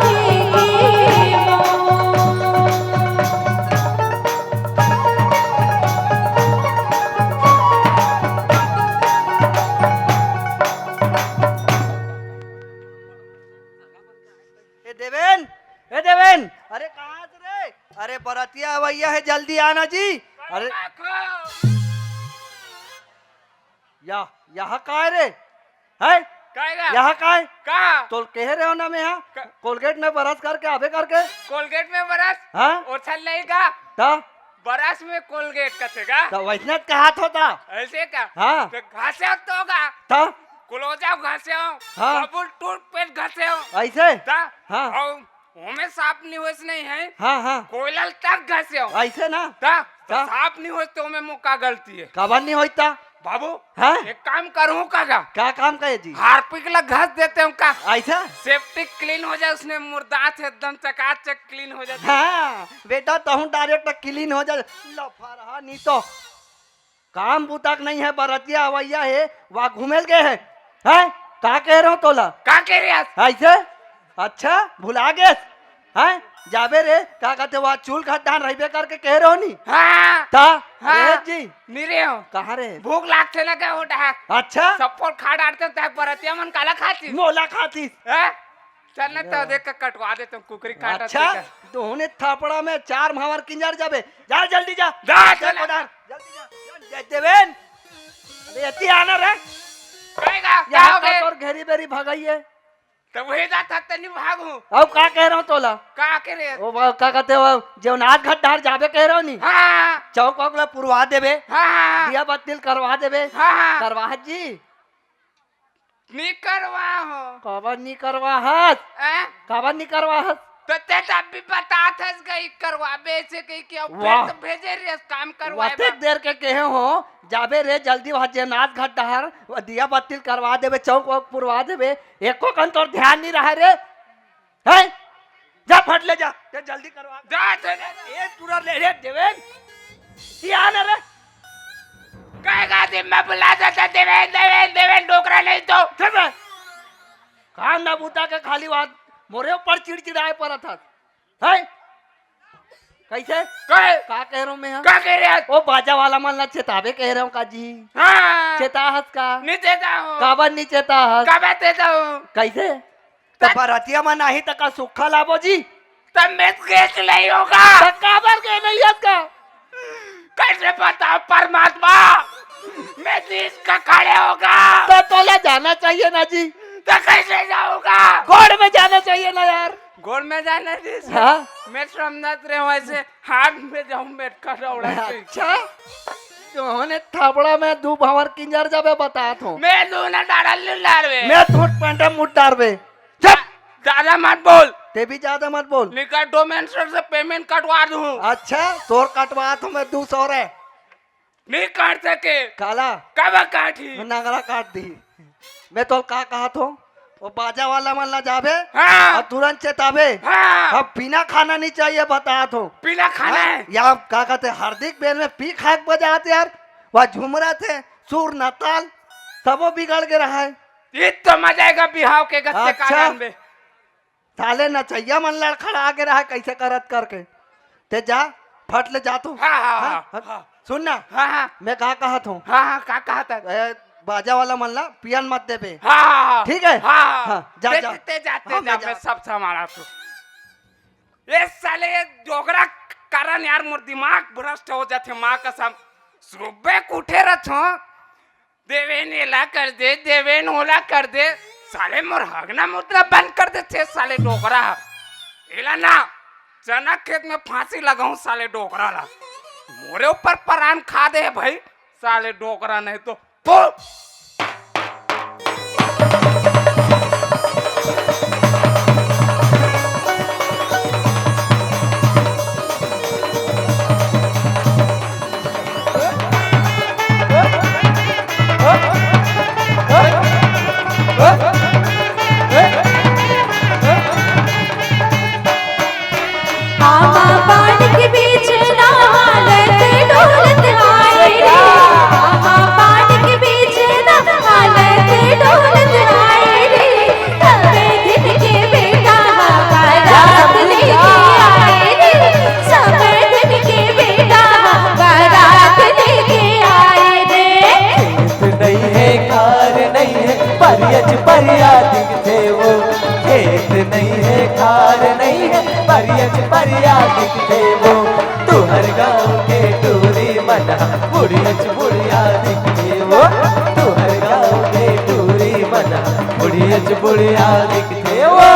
ए देवेन, अरे कहाँ से रे? अरे बरातिया भैया है, जल्दी आना जी। अरे यहाँ का है रे? है काएगा? यहाँ का है? कहा? तो कह रहे हो ना मैं यहाँ कोलगेट में बरस करके आवे करके कोलगेट में बरस? हाँ ओछल नहीं का? ता बरस में कोलगेट कसेगा? तो वैष्णव का हाथ होता ऐसे का? हाँ तो घासे तो होगा? ता क्लोजा घसे हो हाँ। बबुल टूथपेस्ट घसे हो ऐसे ता हाँ। और हमें साफ नहीं होस नहीं है हाँ हाँ कोयलल तक घसे हो ऐसे ना ता ता? साफ नहीं होस तो हमें मुका गलती है कबर नहीं होता बाबू हाँ? एक काम करूँ काका क्या काम करे जी हार्पिक ला घस देते हूँ का ऐसा सेफ्टी क्लीन हो जाए उसने मुर्दात एकदम चकाचक क्लीन हो जाए हाँ बेटा तहु डायरेक्ट क्लीन हो जाए लफा रहा नहीं तो काम बुतक नहीं है बरतिया अवैया है वहाँ घूमेल गए है हैं का कह रहा हूँ तोला का कह रहे हैं ऐसे अच्छा भुला गए हैं जाबे रे का कहते वहाँ चूल खड्डान रहबे करके कह रहे हो नी हाँ ता हाँ। रे जी निरे हो कहाँ रे भूख लागते ना क्या होता है अच्छा सपोर्ट खा डालते हैं तक बरतिया मन काला खाती मोला खाती हैं? चल ना तो देख के कटवा दे तुम कुकरी काटा अच्छा तूने थापड़ा में 4 मावर किंजर जाबे जा जल्दी जा जा, जा, चल। जल्दी जा देवेन अरे अति आना रे कहेगा क्या यहाँ हो का गए तोर घेरी बेरी भगाइए तो वही जाता तनी भागू अब का कह रहा हूँ तोला का कह रहे हैं ओ का कहते हो जेवनाथ घाट जाबे कह रहा हूँ नी हाँ चौक वौक ला पुरवा देबे हाँ दिया बत्ती करवा देबे हाँ करवा जी नहीं करवा हो काबर नहीं करवा हस हैं? काबर नहीं करवा हस तो ते तब भी बता था गई करवा बेचे कहीं क्या वाह। फिर तो भेजे रे काम करवाए वते देर के कहे हो जाबे रे जल्दी वहाँ जेवनाथ घाट डहर दिया बत्ती करवा देबे चौक वौक पुरवा देबे एको कन तोर ध्यान नहीं रहा रे हैं जा फट ले जा ते जल्दी करवा जा तो ए पूरा ले रे देवेन ध्यान रे कहेगा दिन मैं बुला देता देवेन देवेन देवेन डोकरा नहीं तो ठीक है काम ना बूता के खाली बात मोरे ऊपर चिड़चिड़ाए पर था है कैसे कहे का कह रहा हूँ मैं का कह रहे हैं ओ बाजा वाला मन ना चेतावे कह रहा हूँ का जी हाँ चेताहत का नहीं देता हूँ काबर नहीं चेताहत कब देता हूँ कैसे तो बरतिया में नहीं तक सुखा लाबो जी तब मैं केस नहीं होगा तो काबर के नहीं है का कैसे बताओ परमात्मा मैं देश का खड़े होगा तो तोला जाना चाहिए ना जी तो कैसे जाऊंगा गोड़ में जाना चाहिए ना यार गोल में जाना देश हाँ मैं समझत रहे वैसे हाथ में जाऊं बैठ कर दौड़ा अच्छा तोहने थापड़ा में 2 भावर किंजर जाबे बतात हूँ मैं दूना डाल लार वे मैं थोट पैंटा मुट डारबे ज्यादा मत बोल ते भी ज्यादा मत बोल निकल डोमेंसर से पेमेंट कटवा दूं अच्छा तोर कटवा तो मैं 200 रे नहीं काट सके काला कब काटी नगरा काट दी मैं तो का कहा तो वो बाजा वाला मन ला जाबे हाँ और तुरंत चेताबे हाँ अब पीना खाना नहीं चाहिए बता तो पीला खाना है या का कहते हार्दिक बेल में पी खाक बजाते यार वह झूम रहे थे सुर न ताल सबो बिगड़ के रहा है ये तो मजा आएगा बिहाव के गत्ते अच्छा। कागन में साले नचैया मन लड़खड़ा आगे रहा कैसे करत करके ते जा फट ले जा तू हाँ हाँ हाँ, हाँ हाँ सुन ना हाँ हाँ मैं कहा कहत हूँ हाँ हाँ का कहा था बाजा वाला मन ला पियन मत देबे हाँ हाँ ठीक है हाँ हाँ, जा, जा। ते जाते हाँ, जा मैं मैं जा। सब संभाला तू ये साले ये डोगरा कारण यार मोर दिमाग भ्रष्ट हो जाते माँ कसम सुबह उठे रहो देवेन एला कर दे देवेन ओला कर दे साले मोर हगना मुद्रा बंद कर दे थे साले डोगरा एला ना चना खेत में फांसी लगाऊं साले डोगरा ला मोरे ऊपर परान खा दे भाई साले डोगरा नहीं तो आमा बाण के बीच ना हालत डोलत आए रे आमा बाण के बीच ना हालत डोलत आए रे सबे दिन के बेटा बारात लेके आए रे सबे दिन के बेटा बारात लेके आए रे खेत नहीं है खार नहीं है परियज परिया दिखते वो खेत नहीं है खार नहीं है परियज परिया दिखते वो तू हर गाँव के टूरी मना बुढ़ियज बुढ़िया दिखते वो तू हर गाँव के टूरी मना बुढ़ियज बुढ़िया दिखते वो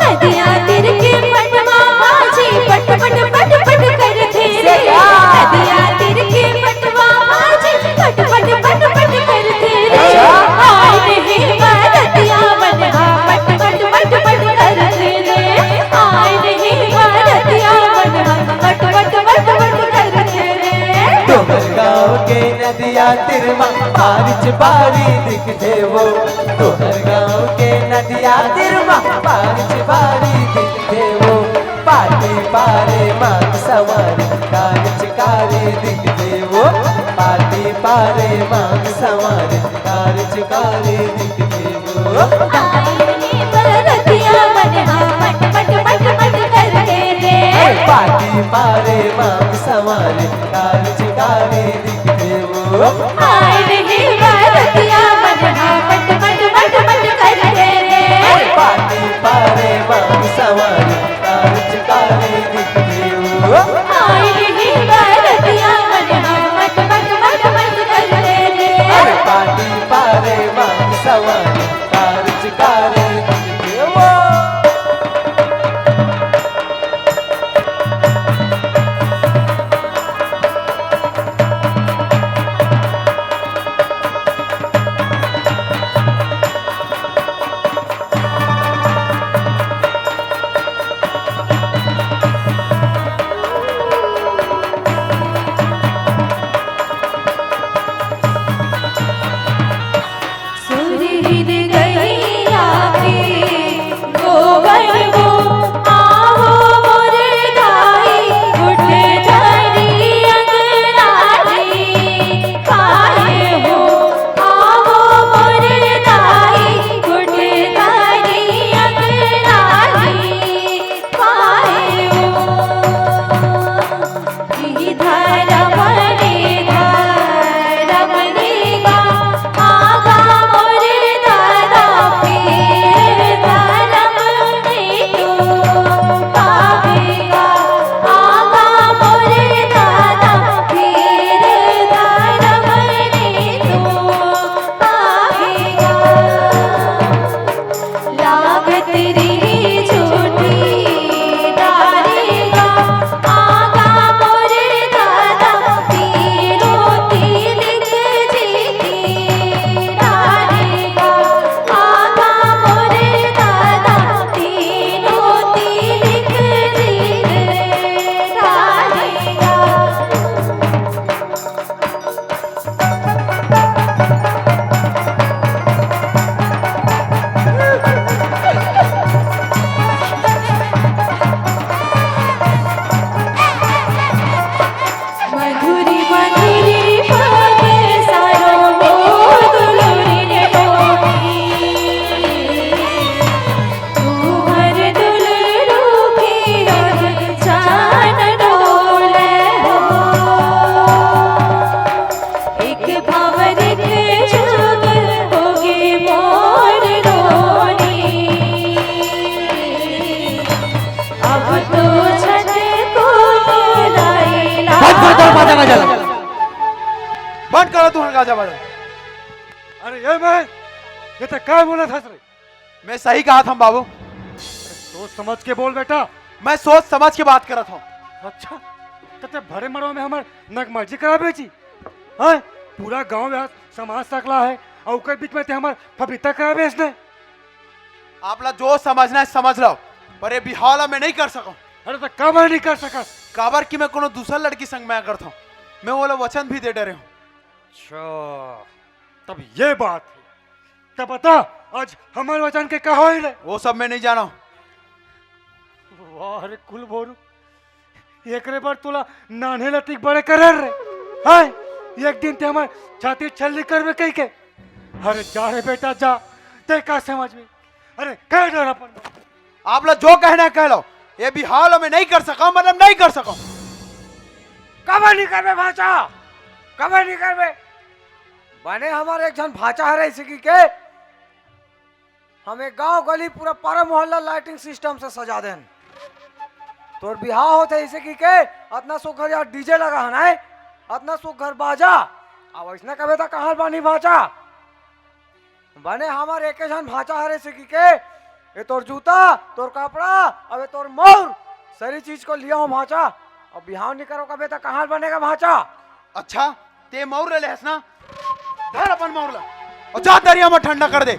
नदिया तिर के पटवा बाजी पट पट पट पट करते रे नदिया तिर के पटवा बाजी पट पट पट पट करते रे आए रे तोहर गाँव के नदिया तिरमा पार चिबारी दिखते वो पाटी पारे मांग सवारी कार चिकारी दिखते वो पाटी पारे मांग सवारी कार चिकारी दिखते वो पाटी पारे मांग सवारी कार चिकारी दिखते वो पाटी पारे मांग सवारी कार चिकारी दिखते वो पाटी पारे मांग सवारी कार चिकारी दिखते वो बंद करो तू गाजा बजा। अरे ये तो क्या बोला था रे? मैं सही कहा था बाबू। सोच समझ के बोल बेटा। मैं सोच समझ के बात कर रहा था। अच्छा तो भरे मरो में हमार नगमर्जी करा बेची है? पूरा गांव में समाज सकला है और उसके बीच में ते हमार पपीता करा बेचने। आप ला जो समझना है समझ लो, पर ये बिहार में नहीं कर सकूं। अरे तो काबर नहीं कर सका? काबर की मैं कोनो दूसरा लड़की संग मैं करता हूँ, मैं वो लोग वचन भी दे डरे हूँ। अच्छा तब ये बात है। तब बता आज हमारे वचन के कहा है? वो सब मैं नहीं जाना। वाह रे कुल बोरू, एक रे बार तुला नाने लतिक बड़े कर रे हाय। एक दिन ते हमारे छाती छल्ली कर में कही के। अरे जा रे बेटा जा, ते का समझ में? अरे कह डरा पर आप लोग जो कहना है कह लो, ये भी हाल में नहीं कर सका, मतलब नहीं कर सका। कब नहीं करबे भाचा, कब नहीं करबे? बने हमारे एक जन भाचा है इसी की के हमें गांव गली पूरा पारा मोहल्ला लाइटिंग सिस्टम से सजा देन। तोर बिहाव होते इसे की के अतना सो घर यार डीजे लगा है ना, अतना सो घर बाजा। अब इसने कबे तक कहां बानी भाचा? बने हमारे एक जन भाचा है इसे की के ये तोर जूता, तोर कपड़ा, अबे तोर मोर सारी चीज को लिया हूं भाचा। अब बिहाव नहीं करो कबे तक कहां बनेगा भाचा? अच्छा ते मौर ले हंसना, धर अपन मौर ला और जा दरिया में ठंडा कर दे।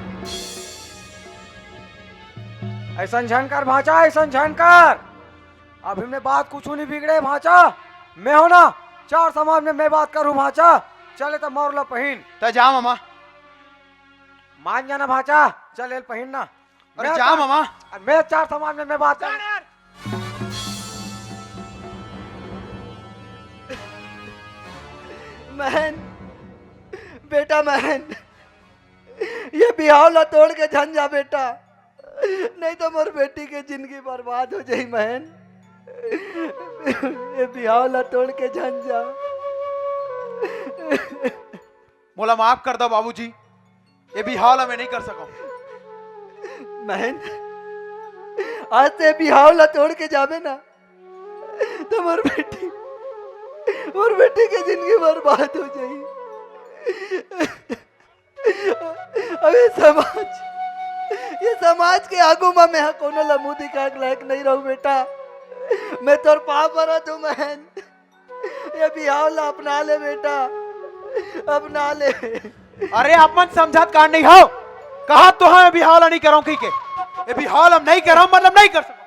ऐसा झनकर भाचा, ऐसा झनकर। अब हमने बात कुछ नहीं बिगड़े भाचा। मैं हो ना चार समाज में मैं बात करूं भाचा। चले तो मौर ला पहिन तो जा मामा। मान जाना भाचा, चल एल पहिनना। अरे मैं जा चार- मामा। मैं 4 समाज में मैं बात कर। महन, बेटा महन, ये बिहावला तोड़ के झन जा बेटा, नहीं तो मोर बेटी के जिंदगी बर्बाद हो जाई महन। ये बिहावला तोड़ के झन जा। मोला माफ कर दो बाबूजी, ये भी हाल मैं नहीं कर सका। महन, आज से बिहावला तोड़ के जावे ना तो मोर बेटी की जिंदगी बर्बाद हो जाई। अब ये समाज के आगू में मैं कोनो लमू दिखा के लायक नहीं रहूं बेटा। मैं तोर पाप भरा तू महन, ये बिहावला अपना ले बेटा, अपना ले। अरे आप मन समझात कार नहीं हो, कहा तो हम अभी हाल नहीं करो के ये भी हाल हम नहीं कर रहा मतलब नहीं कर सकता।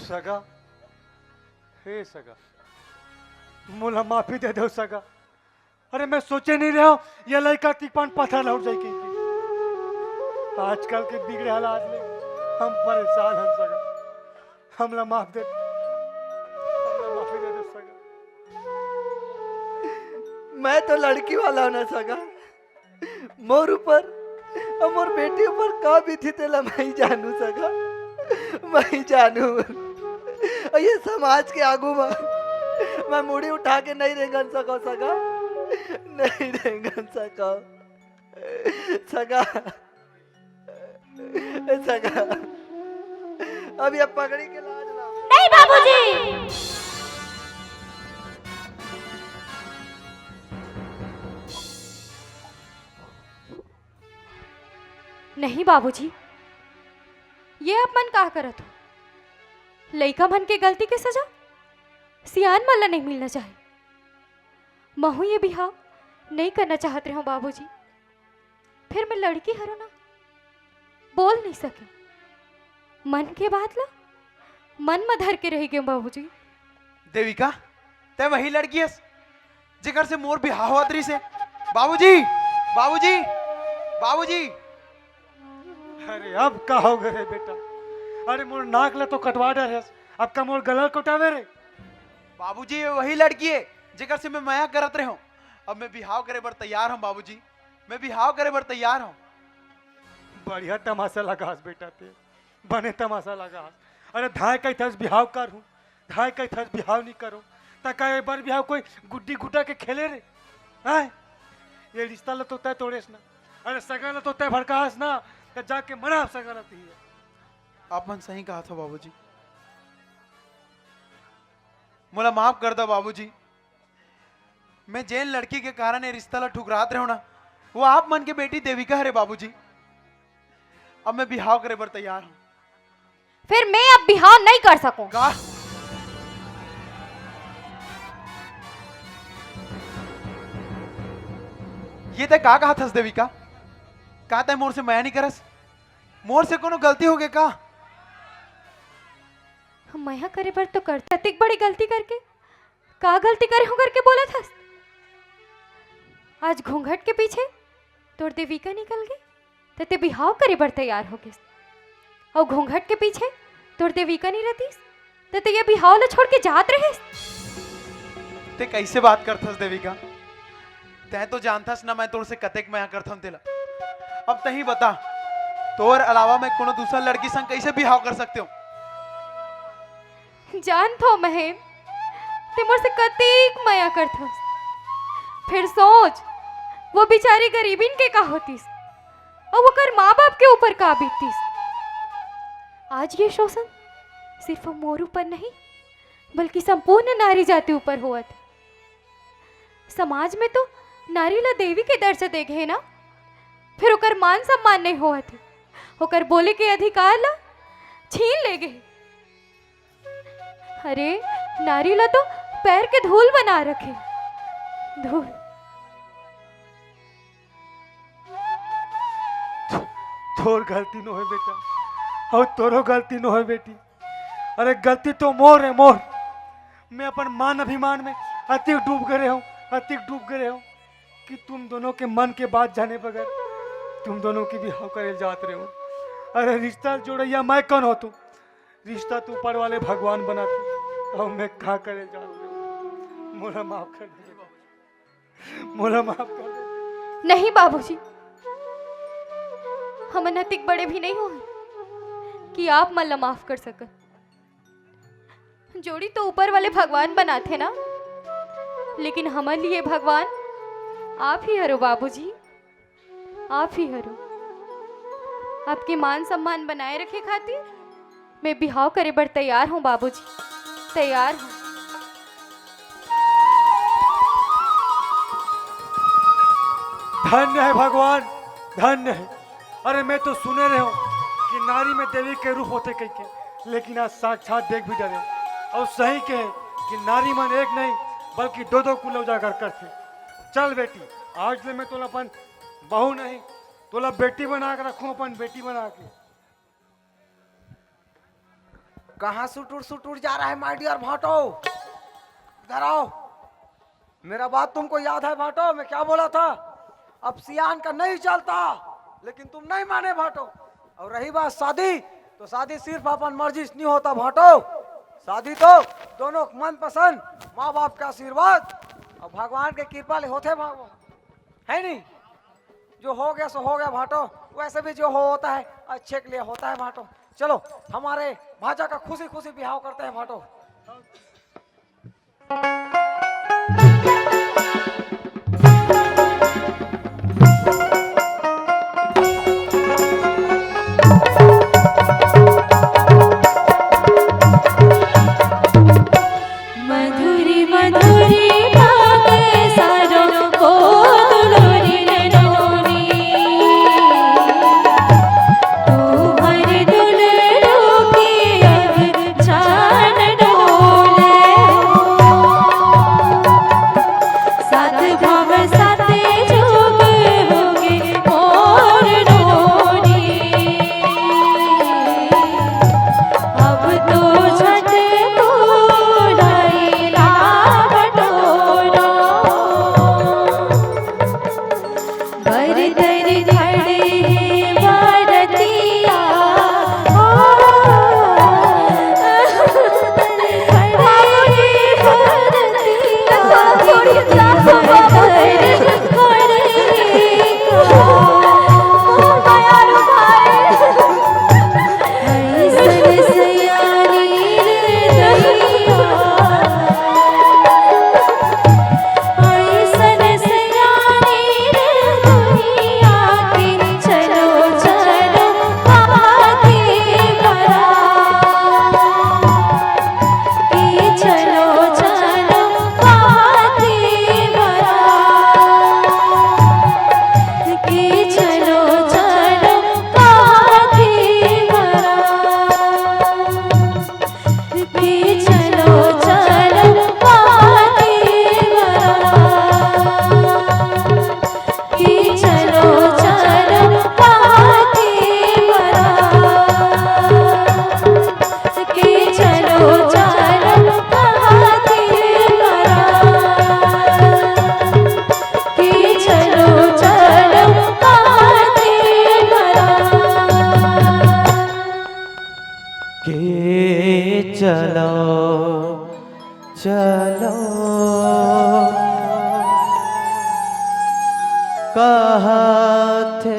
सगा, हे सगा, मोला माफी दे दो सगा। अरे मैं सोचे नहीं रहा ये लड़का तिकपान पत्थर लौट जाएगी। आजकल के बिगड़े हालात में हम परेशान हैं सगा, हमला माफ दे, हमला माफी दे दो सगा। मैं तो लड़की वाला होना सगा, मोर ऊपर और मोर बेटी ऊपर का भी थी तेला मैं जानू सगा, मैं जानू। और ये समाज के आगू में मैं मुड़ी उठा के नहीं रेंगन सको सगा, नहीं रेंगन सको सगा, सगा। अब ये पगड़ी के लाज ला। नहीं बाबूजी, नहीं बाबूजी, ये आप मन का करत हो? लइका मन के गलती के सजा सियान मल्ला नहीं मिलना चाहिए। महू ये बिहाव नहीं करना चाहते हो बाबूजी। फिर मैं लड़की हरो ना, बोल नहीं सके। मन के बात ला मन में धर के रह गए बाबूजी। देविका, ते वही लड़की है जिकर से मोर भी हावतरी से। बाबूजी, बाबूजी, बाबूजी। अरे अब का हो गए बेटा? अरे मोर नाक ले तो कटवा डर है, अब का मोर गला कटावे रे। बाबूजी ये वही लड़की है जिकर से मैं माया करत रहे हूँ। अब मैं बिहाव करे बर तैयार हूँ बाबूजी, मैं बिहाव करे बर तैयार हूँ। बढ़िया तमाशा लगा बेटा, ते बने तमाशा लगा। अरे धाय कई थस बिहाव कर हूँ, धाय कई थस बिहाव नहीं करो तक एक बार बिहाव कोई गुड्डी गुड्डा के खेले रे। आय ये रिश्ता ल तो तय तोड़ेस ना, अरे सगा ल तो तय भड़कास ना, तो जाके मना सगा रहती है। आप मन सही कहा था बाबूजी, मोला माफ कर दो बाबूजी। मैं जेन लड़की के कारण ये रिश्ता ला ठुकरात रहो ना, वो आप मन के बेटी देविका है रे बाबूजी। अब मैं बिहाव करे बर तैयार हूँ। फिर मैं अब बिहाव नहीं कर सकूं। का ये ते का कहा थस देविका? का ते मोर से माया नहीं करस? मोर से कोनो गलती हो गए का? मया करे पर तो करते अतिक बड़ी गलती करके का गलती करे हो करके बोला था। आज घूंघट के पीछे तोर देविका निकल गई ते बिहाव करे बर तैयार हो गए, और घूंघट के पीछे तोर देविका नहीं रहती ते ये बिहाव ला छोड़ के जात रहे। ते कैसे बात करथस देविका? तै तो जानथस ना मैं तोर से कतेक माया करथन तेला। अब तही बता, तोर अलावा मैं कोनो दूसरा लड़की संग कैसे बिहाव कर सकते हो? जान थो महेम, ते मोर से कतीक माया करथस। फिर सोच वो बेचारी गरीबिन के का होतीस और वो कर माँ बाप के ऊपर का बीतीस। आज ये शोषण सिर्फ मोर ऊपर नहीं बल्कि संपूर्ण नारी जाति ऊपर हुआ था। समाज में तो नारी ला देवी के दर्जा देखे है ना, फिर ओकर मान सम्मान नहीं हुआ थे, ओकर बोले के अधिकार ला छीन ले गए। अरे नारी ला तो पैर के धूल बना रखे, धूल। तोर गलती नो है बेटा, और तोरो गलती नो है बेटी। अरे गलती तो मोर है, मोर मैं अपन मान अभिमान में अधिक डूब गए हूँ, अधिक डूब गए हूँ कि तुम दोनों के मन के बात जाने बगैर तुम दोनों की भी हाव करे जात रहे हो। अरे रिश्ता जोड़ैया मैं कौन हो तू, रिश्ता तू ऊपर वाले भगवान बनाते और मैं कहा करे जात रहे हो। मोरा माफ कर दे, मोरा माफ कर दे। नहीं बाबूजी, हम नैतिक बड़े भी नहीं हो कि आप मल्ला माफ कर सकत। जोड़ी तो ऊपर वाले भगवान बनाते ना, लेकिन हमारे लिए भगवान आप ही हरो बाबूजी, आप ही हरो। आपके मान सम्मान बनाए रखे खातिर मैं बिहाव करे बर तैयार हूँ बाबूजी, तैयार हूँ। धन्य है भगवान, धन्य है। अरे मैं तो सुने रहे हूँ कि नारी में देवी के रूप होते कई के, लेकिन आज साक्षात देख भी डरे और सही कहे कि नारी मन एक नहीं बल्कि दो दो कुल उजागर करते। चल बेटी, आज से मैं तोला अपन बहू नहीं तोला बेटी बना के रखूं, अपन बेटी बना के। कहाँ सुटुर जा रहा है माय डियर भाटो? इधर आओ। मेरा बात तुमको याद है भाटो? मैं क्या बोला था? अब सियान का नहीं चलता, लेकिन तुम नहीं माने भाटो। और रही बात शादी, तो शादी सिर्फ अपन मर्जी से नहीं होता भाटो। शादी तो दोनों मन पसंद, माँ बाप का आशीर्वाद और भगवान के कृपा ले होते भगवान, है नहीं? जो हो गया सो हो गया भाटो। वैसे भी जो होता है अच्छे के लिए होता है भाटो। चलो हमारे भाजा का खुशी खुशी बिहाव करते हैं भाटो। मधुरी मधुरी भागे सारो को दुलोरी नोनी, तू हर दुलड़ो की अब छान डोले। साथ भाव साथे जोग होगे मोर डोरी। अब तो झट तोड़ाई ला बटोरा, बरतर खड़े बरतिया चलो चलो कहा थे